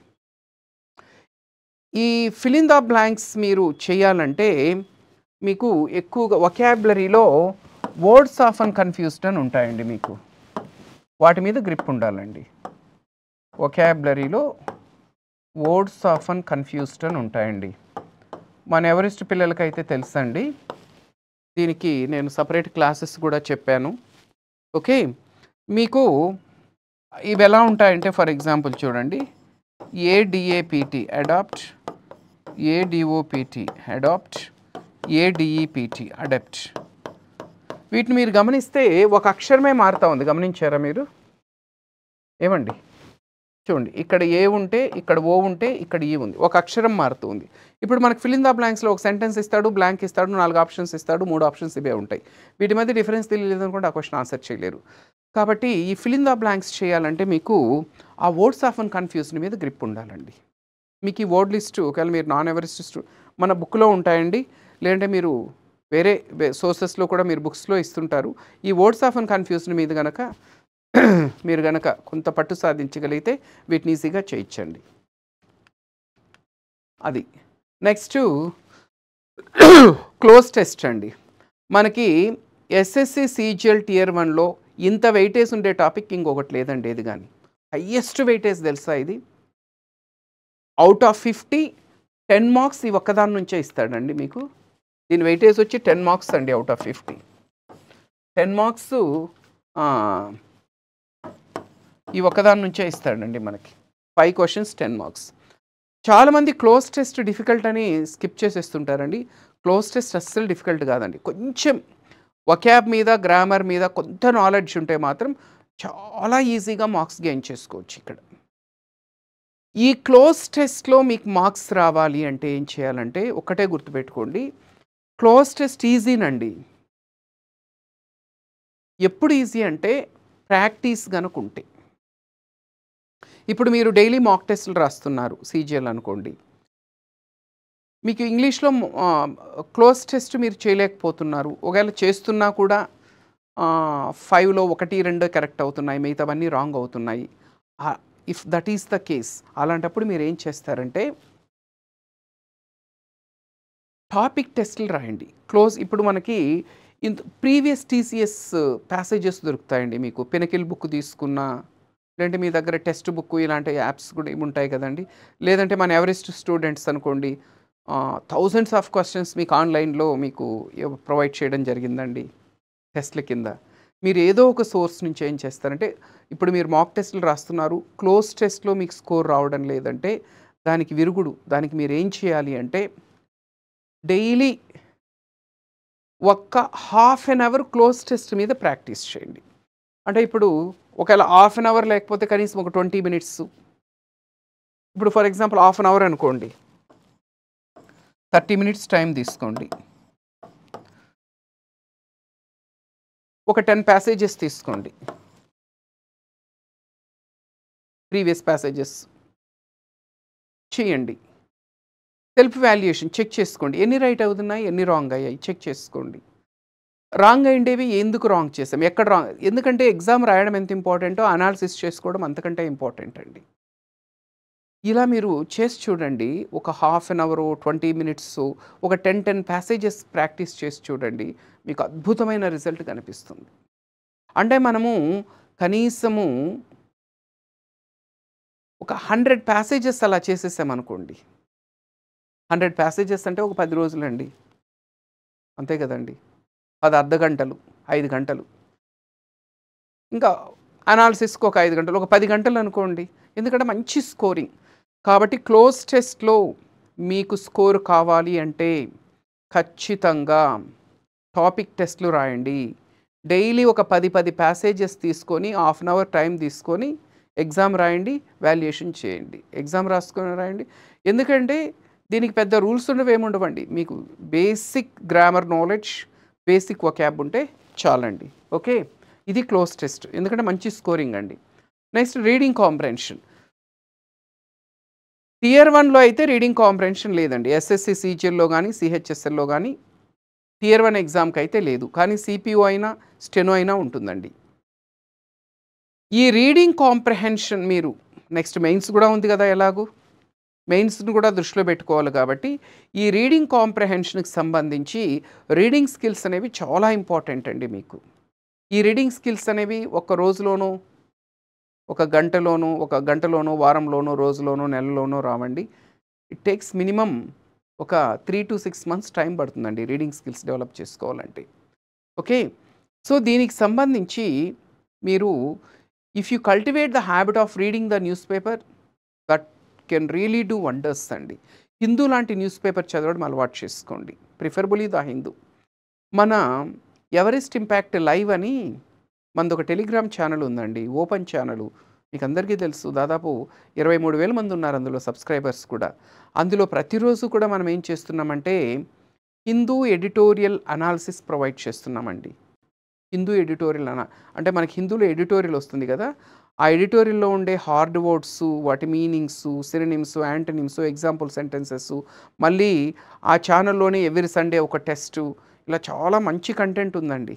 ఈ ఫిల్ ఇన్ ద బ్లాంక్స్ మీరు చేయాలంటే మీకు ఎక్కువగా వొకాబులరీలో వర్డ్స్ ఆఫన్ కన్ఫ్యూజ్డ్ అని ఉంటాయండి. మీకు వాటి మీద గ్రిప్ ఉండాలండి. వొకాబులరీలో వర్డ్స్ ఆఫన్ కన్ఫ్యూజ్డ్ అని ఉంటాయండి. మన ఎవరెస్ట్ పిల్లలకైతే తెలుసండి, దీనికి నేను సపరేట్ క్లాసెస్ కూడా చెప్పాను. ఓకే, మీకు ఇవి ఎలా ఉంటాయంటే ఫర్ ఎగ్జాంపుల్ చూడండి, ఏడిఏపిటి అడాప్ట్, ఏడిఓపిటి అడాప్ట్, ఏడిఈపిటి అడాప్ట్. వీటిని మీరు గమనిస్తే ఒక అక్షరమే మారుతూ ఉంది, గమనించారా మీరు? ఏమండి చూడండి, ఇక్కడ ఏ ఉంటే ఇక్కడ ఓ ఉంటే ఇక్కడ ఈ ఉంది, ఒక అక్షరం మారుతుంది. ఇప్పుడు మనకు ఫిల్ ఇన్ ద బ్లాంక్స్లో ఒక సెంటెన్స్ ఇస్తాడు, బ్లాంక్ ఇస్తాడు, 4 ఆప్షన్స్ ఇస్తాడు, 3 ఆప్షన్స్ ఇవే ఉంటాయి. వీటి మధ్య డిఫరెన్స్ తెలియలేదు అనుకుంటే ఆ క్వశ్చన్ ఆన్సర్ చేయలేరు. కాబట్టి ఈ ఫిల్ ఇన్ ద బ్లాంక్స్ చేయాలంటే మీకు ఆ వర్డ్స్ ఆఫ్ అండ్ కన్ఫ్యూజ్డ్ మీద గ్రిప్ ఉండాలండి. మీకు ఈ వర్డ్ లిస్టు ఒకవేళ మీరు నాన్ ఎవరెస్ట్ మన బుక్లో ఉంటాయండి, లేదంటే మీరు వేరే సోర్సెస్లో కూడా మీరు బుక్స్లో ఇస్తుంటారు. ఈ వర్డ్స్ ఆఫ్ అండ్ కన్ఫ్యూజ్డ్ మీద కనుక మీరు కనుక కొంత పట్టు సాధించగలిగితే వీటిని ఈజీగా చేయించండి. అది నెక్స్ట్ క్లోజ్ టెస్ట్ అండి. మనకి ఎస్ఎస్సి సిజిఎల్ టియర్ 1లో ఇంత వెయిటేజ్ ఉండే టాపిక్ ఇంకొకటి లేదండి. ఏది కానీ హయ్యెస్ట్ వెయిటేజ్ తెలుసా? ఇది అవుట్ ఆఫ్ 50 10 మార్క్స్ ఈ ఒక్కదాని నుంచే ఇస్తాడండి మీకు. దీని వెయిటేజ్ వచ్చి 10 మార్క్స్ అండి. అవుట్ ఆఫ్ 50 10 మార్క్స్ ఈ ఒక్కదాని నుంచే ఇస్తాడండి మనకి. 5 క్వశ్చన్స్ 10 మార్క్స్. చాలామంది క్లోజ్ టెస్ట్ డిఫికల్ట్ అని స్కిప్ చేసేస్తుంటారండి. క్లోజ్ టెస్ట్ అస్సలు డిఫికల్ట్ కాదండి. కొంచెం వొకాబ్ మీద గ్రామర్ మీద కొంత నాలెడ్జ్ ఉంటే మాత్రం చాలా ఈజీగా మార్క్స్ గెయిన్ చేసుకోవచ్చు. ఇక్కడ ఈ క్లోజ్ టెస్ట్లో మీకు మార్క్స్ రావాలి అంటే ఏం చేయాలంటే ఒకటే గుర్తుపెట్టుకోండి, క్లోజ్ టెస్ట్ ఈజీనండి. ఎప్పుడు ఈజీ అంటే ప్రాక్టీస్ కనుకుంటే. ఇప్పుడు మీరు డైలీ మాక్ టెస్టులు రాస్తున్నారు సిజిఎల్ అనుకోండి, మీకు ఇంగ్లీష్లో క్లోజ్ టెస్ట్ మీరు చేయలేకపోతున్నారు, ఒకవేళ చేస్తున్నా కూడా 5లో 1, 2 కరెక్ట్ అవుతున్నాయి, మిగతావన్నీ రాంగ్ అవుతున్నాయి. If that is the case, అలాంటప్పుడు మీరు ఏం చేస్తారంటే టాపిక్ టెస్టులు రాయండి. ఇప్పుడు మనకి ప్రీవియస్ టీసీఎస్ ప్యాసేజెస్ దొరుకుతాయండి మీకు. పినకిల్ బుక్ తీసుకున్నా, లేదంటే మీ దగ్గర టెక్స్ట్ బుక్ ఇలాంటి యాప్స్ కూడా ఉంటాయి కదండి. లేదంటే మన ఎవరెస్ట్ స్టూడెంట్స్ అనుకోండి, థౌజండ్స్ ఆఫ్ క్వశ్చన్స్ మీకు ఆన్లైన్లో మీకు ప్రొవైడ్ చేయడం జరిగిందండి టెస్ట్ల కింద. మీరు ఏదో ఒక సోర్స్ నుంచి ఏం చేస్తారంటే, ఇప్పుడు మీరు మాక్ టెస్టులు రాస్తున్నారు, క్లోజ్ టెస్ట్లో మీకు స్కోర్ రావడం లేదంటే దానికి విరుగుడు, దానికి మీరు ఏం చేయాలి అంటే డైలీ ఒక్క ½ an hour క్లోజ్ టెస్ట్ మీద ప్రాక్టీస్ చేయండి. అంటే ఇప్పుడు ఒకవేళ ½ an hour లేకపోతే కనీసం ఒక 20 minutes. ఇప్పుడు ఫర్ ఎగ్జాంపుల్ ½ an hour అనుకోండి, 30 minutes టైం తీసుకోండి. ఒక 10 passages తీసుకోండి, ప్రీవియస్ ప్యాసేజెస్ చేయండి. సెల్ఫ్ వాల్యుయేషన్ చెక్ చేసుకోండి, ఎన్ని రైట్ అవుతున్నాయి, ఎన్ని రాంగ్ అయ్యాయి చెక్ చేసుకోండి. రాంగ్ అయ్యేవి ఎందుకు రాంగ్ చేసాం, ఎక్కడ రాంగ్, ఎందుకంటే ఎగ్జామ్ రాయడం ఎంత ఇంపార్టెంటో అనాలిసిస్ చేసుకోవడం అంతకంటే ఇంపార్టెంట్ అండి. ఇలా మీరు చేసి చూడండి, ఒక ½ an hour 20 minutes ఒక 10 passages ప్రాక్టీస్ చేసి చూడండి, మీకు అద్భుతమైన రిజల్ట్ కనిపిస్తుంది. అంటే మనము కనీసము ఒక 100 passages అలా చేసేసామనుకోండి, 100 passages అంటే ఒక 10 రోజులండి, అంతే కదండి. అది అర్ధ గంటలు 5 గంటలు. ఇంకా అనాలిసిస్‌కి ఒక 5 గంటలు, ఒక 10 గంటలు అనుకోండి. ఎందుకంటే మంచి స్కోరింగ్. కాబట్టి క్లోజ్ టెస్ట్‌లో మీకు స్కోర్ కావాలి అంటే ఖచ్చితంగా టాపిక్ టెస్ట్‌లు రాయండి. డైలీ ఒక 10 ప్యాసేజెస్ తీసుకొని హాఫ్ అన్ అవర్ టైం తీసుకొని ఎగ్జామ్ రాయండి, వాల్యుయేషన్ చేయండి. ఎగ్జామ్ రాసుకొని రాయండి. ఎందుకంటే దీనికి పెద్ద రూల్స్ ఏముండవండి. మీకు basic grammar knowledge, basic vocab ఉంటే చాలండి. ఓకే. ఇది క్లోజ్ టెస్ట్. ఎందుకంటే మంచి స్కోరింగ్ అండి. Next reading comprehension. టియర్ 1లో అయితే రీడింగ్ కాంప్రహెన్షన్ లేదండి. ఎస్ఎస్‌సి సీజీఎల్‌లో గానీ, సీహెచ్ఎస్ఎల్‌లో గానీ టియర్ 1 ఎగ్జామ్‌కి అయితే లేదు. కానీ సిపిఓ అయినా, స్టెనో అయినా ఉంటుందండి. ఈ రీడింగ్ కాంప్రహెన్షన్ మీరు నెక్స్ట్ మెయిన్స్ కూడా ఉంది కదా ఎలాగూ. మెయిన్స్‌ని కూడా దృష్టిలో పెట్టుకోవాలి కాబట్టి, ఈ రీడింగ్ కాంప్రహెన్షన్‌కి సంబంధించి రీడింగ్ స్కిల్స్ అనేవి చాలా ఇంపార్టెంట్ అండి మీకు. ఈ రీడింగ్ స్కిల్స్ అనేవి ఒక రోజులోనో, ఒక గంటలోనో, వారంలోనో, రోజులోనో, నెలలోనో రావండి. ఇట్ టేక్స్ మినిమమ్ ఒక 3-6 మంత్స్ టైం పడుతుందండి రీడింగ్ స్కిల్స్ డెవలప్ చేసుకోవాలంటే. ఓకే. సో, దీనికి సంబంధించి మీరు if you cultivate the habit of reading the news paper that can really do wonders అండి. హిందూ లాంటి న్యూస్ పేపర్ చదవడం అలవాటు చేసుకోండి. Preferably the Hindu. మన ఎవరెస్ట్ ఇంపాక్ట్ లైవ్ అని మనదొక టెలిగ్రామ్ ఛానల్ ఉందండి. Open channel. మీకు అందరికీ తెలుసు. దాదాపు 23,000 మంది ఉన్నారు అందులో సబ్స్క్రైబర్స్ కూడా. అందులో ప్రతిరోజు కూడా మనం ఏం చేస్తున్నామంటే హిందూ ఎడిటోరియల్ అనాలిసిస్ ప్రొవైడ్ చేస్తున్నామండి. హిందూ ఎడిటోరియల్ అంటే మనకి హిందూలో ఎడిటోరియల్ వస్తుంది కదా! ఆ ఎడిటోరియల్‌లో ఉండే హార్డ్ వర్డ్స్, వాటి meanings, synonyms, antonyms, example sentences, మళ్ళీ ఆ ఛానల్‌లోనే ఎవ్రీ సండే ఒక టెస్టు, ఇలా చాలా మంచి కంటెంట్ ఉందండి.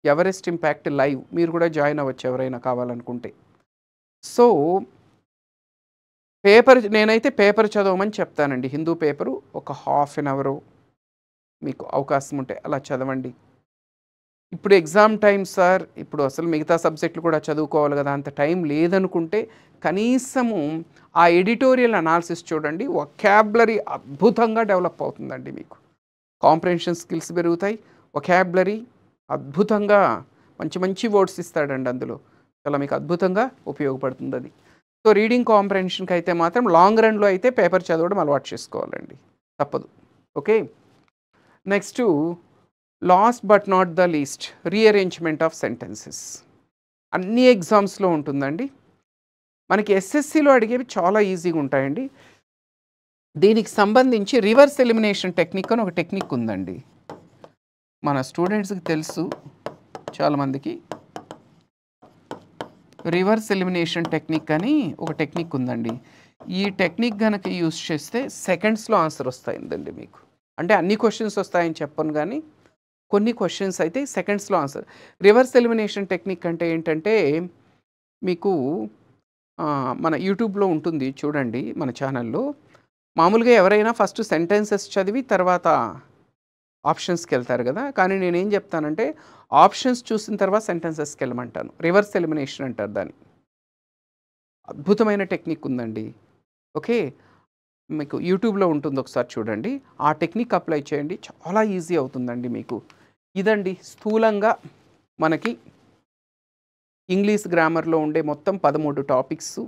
Everest impact live. మీరు కూడా జాయిన్ అవ్వచ్చు ఎవరైనా కావాలనుకుంటే. సో, నేనైతే పేపర్ చదవమని చెప్తానండి. హిందూ పేపరు ఒక హాఫ్ ఎన్ అవరు మీకు అవకాశం ఉంటే అలా చదవండి. ఇప్పుడు ఎగ్జామ్ టైమ్ సార్, ఇప్పుడు అసలు మిగతా సబ్జెక్టులు కూడా చదువుకోవాలి కదా! అంత టైం లేదనుకుంటే కనీసము ఆ ఎడిటోరియల్ అనాలిసిస్ చూడండి. వొకాబులరీ అద్భుతంగా డెవలప్ అవుతుందండి మీకు. కాంప్రహెన్షన్ స్కిల్స్ పెరుగుతాయి. వొకాబులరీ అద్భుతంగా మంచి మంచి వర్డ్స్ ఇస్తాడండి అందులో. చాలా మీకు అద్భుతంగా ఉపయోగపడుతుందది. సో, రీడింగ్ కాంప్రహెన్షన్‌కి అయితే మాత్రం లాంగ్ రన్‌లో అయితే పేపర్ చదవడం అలవాటు చేసుకోవాలండి. తప్పదు. Okay. Next last but not the least rearrangement of sentences. అన్ని ఎగ్జామ్స్‌లో ఉంటుందండి. మనకి ఎస్ఎస్‌సిలో అడిగేవి చాలా ఈజీగా ఉంటాయండి. దీనికి సంబంధించి రివర్స్ ఎలిమినేషన్ టెక్నిక్ అని ఒక టెక్నిక్ ఉందండి. మన స్టూడెంట్స్‌కి తెలుసు చాలామందికి. రివర్స్ ఎలిమినేషన్ టెక్నిక్ అని ఒక టెక్నిక్ ఉందండి. ఈ టెక్నిక్ గనక యూజ్ చేస్తే సెకండ్స్‌లో ఆన్సర్ వస్తాయిందండి మీకు. అంటే అన్ని క్వెషన్స్ వస్తాయని చెప్పను గానీ, కొన్ని క్వెషన్స్ అయితే సెకండ్స్‌లో ఆన్సర్. రివర్స్ ఎలిమినేషన్ టెక్నిక్ అంటే ఏంటంటే, మీకు మన యూట్యూబ్‌లో ఉంటుంది చూడండి మన ఛానల్‌లో. మామూలుగా ఎవరైనా ఫస్ట్ సెంటెన్సెస్ చదివి తర్వాత ఆప్షన్స్‌కెళ్తారు గదా! కానీ నేనేం జెప్తానంటే, ఆప్షన్స్ చూసిన తర్వాత సెంటెన్సెస్‌కెళ్ళమంటాను. రివర్స్ ఎలిమినేషన్ అంటారు దాన్ని. అద్భుతమైన టెక్నిక్ ఉందండి. ఓకే. మీకు యూట్యూబ్‌లో ఉంటుంది ఒకసారి చూడండి. ఆ టెక్నిక్ అప్లై చేయండి. చాలా ఈజీ అవుతుందండి మీకు. ఇదండి స్థూలంగా మనకి ఇంగ్లీష్ గ్రామర్‌లో ఉండే మొత్తం 13 టాపిక్సు,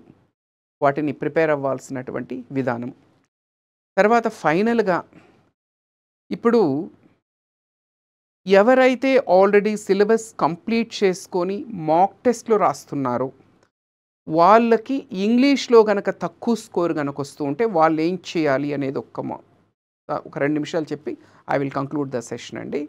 వాటిని ప్రిపేర్ అవ్వాల్సినటువంటి విధానం. తర్వాత ఫైనల్‌గా ఇప్పుడు ఎవరైతే ఆల్రెడీ సిలబస్ కంప్లీట్ చేసుకొని మాక్ టెస్ట్‌లు రాస్తున్నారో, వాళ్ళకి ఇంగ్లీష్‌లో గనక తక్కువ స్కోర్ గనకొస్తూ ఉంటే వాళ్ళేం చేయాలి అనేది ఒక 2 నిమిషాలు చెప్పి I will conclude the session అండి.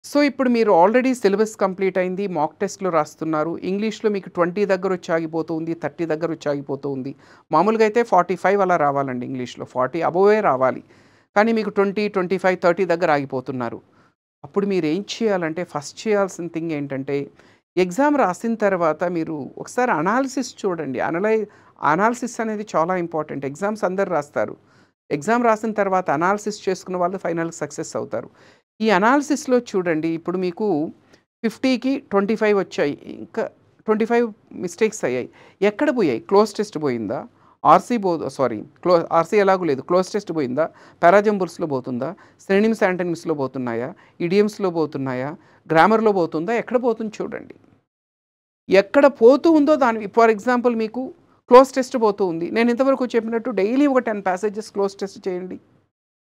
సో, ఇప్పుడు మీరు ఆల్రెడీ సిలబస్ కంప్లీట్ అయింది. మాక్ టెస్ట్‌లు రాస్తున్నారు. ఇంగ్లీష్‌లో మీకు 20 దగ్గరొచ్చి ఆగిపోతూ ఉంది. 30 దగ్గరొచ్చి ఆగిపోతూ ఉంది. మామూలుగా అయితే 45 అలా రావాలండి ఇంగ్లీష్‌లో. 40 అబోవే రావాలి. కానీ మీకు 20, 25, 30 దగ్గర ఆగిపోతున్నారు. అప్పుడు మీరేం చేయాలంటే ఫస్ట్ చేయాల్సిన థింగ్ ఏంటంటే, ఎగ్జామ్ రాసిన తర్వాత మీరు ఒకసారి అనాలిసిస్ చూడండి. అనాలిసిస్ అనేది చాలా ఇంపార్టెంట్. ఎగ్జామ్స్ అందరూ రాస్తారు. ఎగ్జామ్ రాసిన తర్వాత అనాలిసిస్ చేసుకున్న వాళ్ళు ఫైనల్‌గా సక్సెస్ అవుతారు. ఈ అనాలిసిస్‌లో చూడండి ఇప్పుడు మీకు 50కి 25 వచ్చాయి. ఇంకా 25 మిస్టేక్స్ అయ్యాయి. ఎక్కడ పోయాయి? క్లోజ్ టెస్ట్ పోయిందా? ఆర్సీ ఎలాగూ లేదు. క్లోజ్ టెస్ట్ పోయిందా? పారాజంబుల్స్‌లో పోతుందా? సినోనిమ్స్, యాంటోనిమ్స్‌లో పోతున్నాయా? ఇడియమ్స్‌లో పోతున్నాయా? గ్రామర్‌లో పోతుందా? ఎక్కడ పోతుంది చూడండి. ఎక్కడ పోతూ ఉందో దాని ఫర్ ఎగ్జాంపుల్ మీకు క్లోజ్ టెస్ట్ పోతూ ఉంది. నేను ఇంతవరకు చెప్పినట్టు డైలీ ఒక 10 ప్యాసేజెస్ క్లోజ్ టెస్ట్ చేయండి.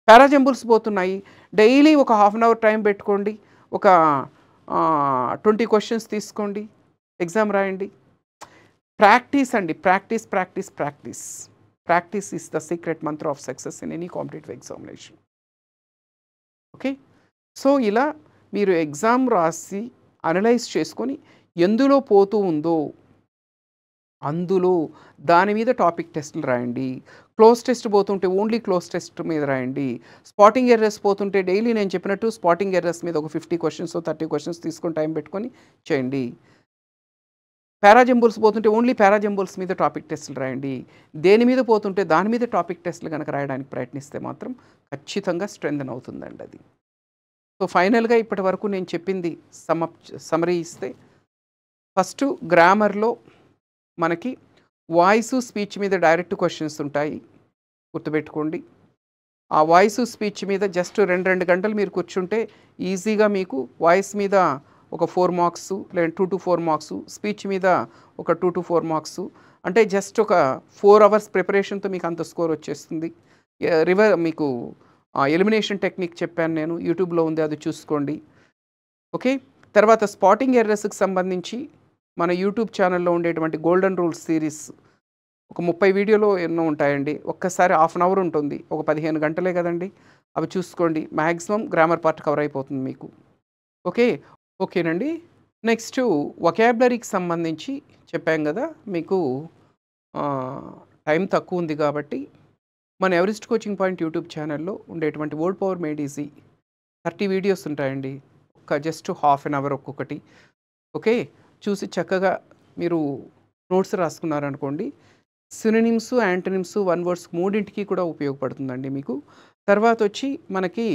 పారాజంబుల్స్ పోతున్నాయి. డైలీ ఒక హాఫ్ అన్ అవర్ టైం పెట్టుకోండి. ఒక 20 క్వశ్చన్స్ తీసుకోండి. ఎగ్జామ్ రాయండి. ప్రాక్టీస్ అండి. Practice practice practice practice is the secret mantra of success in any competitive examination. Okay. So ఇలా మీరు ఎగ్జామ్ రాసి అనలైజ్ చేసుకొని ఎందులో పోతూ ఉందో అందులో దాని మీద టాపిక్ టెస్టులు రాయండి. క్లోజ్ టెస్ట్ పోతుంటే ఓన్లీ క్లోజ్ టెస్ట్ మీద రాయండి. స్పాటింగ్ ఎర్రర్స్ పోతుంటే డైలీ నేను చెప్పినట్టు స్పాటింగ్ ఎర్రర్స్ మీద ఒక 50 క్వశ్చన్స్ 30 క్వశ్చన్స్ తీసుకొని టైం పెట్టుకొని చేయండి. పారాజంబుల్స్ పోతుంటే ఓన్లీ పారాజంబుల్స్ మీద టాపిక్ టెస్టులు రాయండి. దేని మీద పోతుంటే దాని మీద టాపిక్ టెస్టులు కనుక రాయడానికి ప్రయత్నిస్తే మాత్రం ఖచ్చితంగా స్ట్రెంథన్ అవుతుందండి అది. సో ఫైనల్గా ఇప్పటి వరకు నేను చెప్పింది సమరీ ఇస్తే, ఫస్ట్ గ్రామర్లో మనకి వాయిస్ స్పీచ్ మీద డైరెక్ట్ క్వశ్చన్స్ ఉంటాయి, గుర్తుపెట్టుకోండి. ఆ వాయిస్ స్పీచ్ మీద జస్ట్ 2 గంటలు మీరు కూర్చుంటే ఈజీగా మీకు వాయిస్ మీద ఒక 4 మార్క్స్ లేదా 2 to 4 మార్క్స్, స్పీచ్ మీద ఒక 2 to 4 మార్క్స్, అంటే జస్ట్ ఒక 4 అవర్స్ ప్రిపరేషన్తో మీకు అంత స్కోర్ వచ్చేస్తుంది. మీకు ఎలిమినేషన్ టెక్నిక్ చెప్పాను నేను, యూట్యూబ్లో ఉంది, అది చూసుకోండి. ఓకే. తర్వాత స్పాటింగ్ ఎర్రర్స్కి సంబంధించి మన యూట్యూబ్ ఛానల్లో ఉండేటువంటి గోల్డెన్ రూల్స్ సిరీస్ ఒక 30 వీడియోలో ఎన్నో ఉంటాయండి. ఒక్కసారి హాఫ్ అన్ అవర్ ఉంటుంది, ఒక 15 గంటలే కదండి. అవి చూసుకోండి. మ్యాక్సిమం గ్రామర్ పార్ట్ కవర్ అయిపోతుంది మీకు. ఓకే. ఓకేనండి. నెక్స్ట్ వొకాబులరీకి సంబంధించి చెప్పాం కదా, మీకు టైం తక్కువ ఉంది కాబట్టి మన ఎవరెస్ట్ కోచింగ్ పాయింట్ యూట్యూబ్ ఛానల్లో ఉండేటువంటి word power made easy 30 videos ఉంటాయండి. ఒక జస్ట్ హాఫ్ అన్ అవర్ ఒక్కొక్కటి. ఓకే. చూసి చక్కగా మీరు నోట్స్ రాసుకున్నారనుకోండి, సినోనిమ్స్, యాంటోనిమ్స్, వన్ వర్డ్స్ మూడింటికి కూడా ఉపయోగపడుతుందండి మీకు. తర్వాత వచ్చి మనకి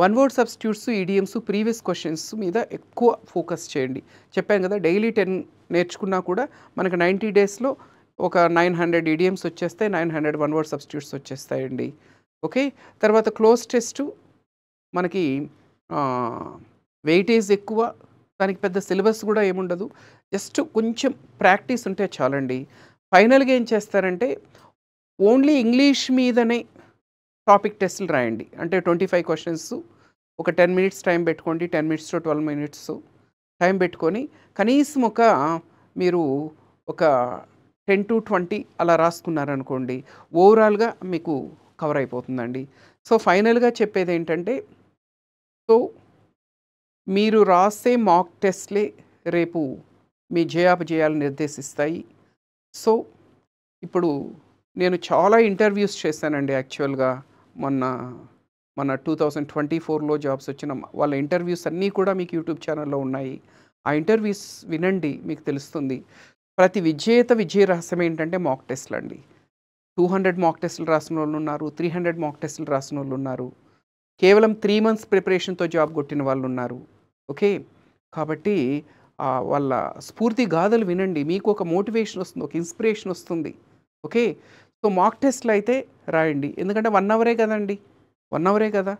one word substitutes, idioms, previous questions మీద ఎక్కువ ఫోకస్ చేయండి. చెప్పాను కదా, డైలీ 10 నేర్చుకున్నా కూడా మనకి 90 డేస్లో ఒక 900 ఈడియమ్స్ వచ్చేస్తాయి, 900 వన్ వర్డ్ సబ్స్టిట్యూట్స్ వచ్చేస్తాయండి. ఓకే. తర్వాత క్లోజ్ టెస్ట్ మనకి వెయిటేజ్ ఎక్కువ, దానికి పెద్ద సిలబస్ కూడా ఏముండదు, జస్ట్ కొంచెం ప్రాక్టీస్ ఉంటే చాలండి. ఫైనల్గా ఏం చేస్తారంటే ఓన్లీ ఇంగ్లీష్ మీదనే టాపిక్ టెస్టులు రాయండి. అంటే 25 క్వశ్చన్స్, ఒక 10 మినిట్స్ టైం పెట్టుకోండి, 10 మినిట్స్ టు 12 మినిట్స్ టైం పెట్టుకొని కనీసం మీరు ఒక 10 to 20 అలా రాసుకున్నారనుకోండి, ఓవరాల్గా మీకు కవర్ అయిపోతుందండి. సో ఫైనల్గా చెప్పేది ఏంటంటే, సో మీరు రాసే మాక్ టెస్ట్లే రేపు మీ జయాపజయాలు నిర్దేశిస్తాయి. సో ఇప్పుడు నేను చాలా ఇంటర్వ్యూస్ చేశానండి. యాక్చువల్గా మన 2024లో జాబ్స్ వచ్చిన వాళ్ళ ఇంటర్వ్యూస్ అన్నీ కూడా మీకు యూట్యూబ్ ఛానల్లో ఉన్నాయి. ఆ ఇంటర్వ్యూస్ వినండి, మీకు తెలుస్తుంది. ప్రతి విజయ రహస్యం ఏంటంటే మాక్ టెస్ట్లు అండి. 200 మాక్ టెస్టులు రాసిన వాళ్ళు ఉన్నారు, 300 మాక్ టెస్టులు రాసిన వాళ్ళు ఉన్నారు, కేవలం 3 months ప్రిపరేషన్తో జాబ్ కొట్టిన వాళ్ళు ఉన్నారు. ఓకే. కాబట్టి వాళ్ళ స్ఫూర్తి గాథలు వినండి, మీకు ఒక మోటివేషన్ వస్తుంది, ఒక ఇన్స్పిరేషన్ వస్తుంది. ఓకే. సో మాక్ టెస్ట్లు అయితే రాయండి, ఎందుకంటే 1 అవరే కదండి, 1 అవరే కదా.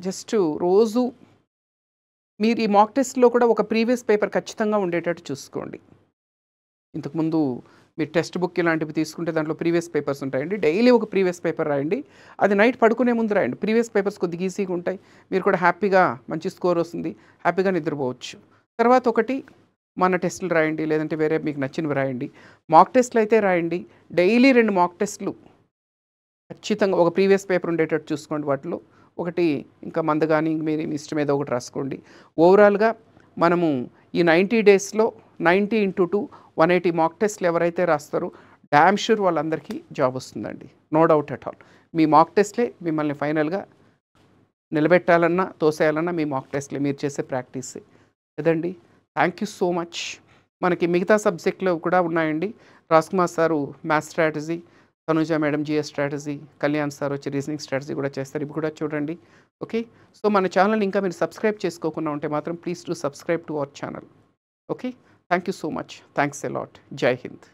జస్ట్ రోజు మీరు ఈ మాక్ టెస్ట్లో కూడా ఒక ప్రీవియస్ పేపర్ ఖచ్చితంగా ఉండేటట్టు చూసుకోండి. ఇంతకుముందు మీరు టెక్స్ట్ బుక్ ఇలాంటివి తీసుకుంటే దాంట్లో ప్రీవియస్ పేపర్స్ ఉంటాయండి. డైలీ ఒక ప్రీవియస్ పేపర్ రాయండి, అది నైట్ పడుకునే ముందు రాయండి. ప్రీవియస్ పేపర్స్ కొద్దిగా ఈజీగా ఉంటాయి, మీరు కూడా హ్యాపీగా మంచి స్కోర్ వస్తుంది, హ్యాపీగా నిద్రపోవచ్చు. తర్వాత ఒకటి మన టెస్టులు రాయండి, లేదంటే వేరే మీకు నచ్చినవి రాయండి. మాక్ టెస్ట్లు అయితే రాయండి, డైలీ 2 మాక్ టెస్ట్లు ఖచ్చితంగా ఒక ప్రీవియస్ పేపర్ ఉండేటట్టు చూసుకోండి. వాటిలో ఒకటి ఇంకా మంద కానీ మీరు మీ ఇష్టం ఏదో ఒకటి రాసుకోండి. ఓవరాల్గా మనము ఈ 90 డేస్లో 90 into 2 180 మాక్ టెస్ట్లు ఎవరైతే రాస్తారో డ్యామ్ షూర్ వాళ్ళందరికీ జాబ్ వస్తుందండి, నో డౌట్ అట్ ఆల్. మీ మాక్ టెస్ట్లే మిమ్మల్ని ఫైనల్గా నిలబెట్టాలన్నా తోసేయాలన్నా మీ మాక్ టెస్ట్లే, మీరు చేసే ప్రాక్టీసే కదండి. Thank you so much. మనకి మిగతా సబ్జెక్టులు కూడా ఉన్నాయండి. Rajkumar sir maths strategy, Tanuja madam GS strategy, Kalyan sir వచ్చి రీజనింగ్ స్ట్రాటజీ కూడా చేస్తారు, ఇవి కూడా చూడండి. ఓకే. సో మన ఛానల్ ఇంకా మీరు సబ్స్క్రైబ్ చేసుకోకుండా ఉంటే మాత్రం please to subscribe to our channel. Okay. Thank you so much. Thanks a lot. జై హింద్.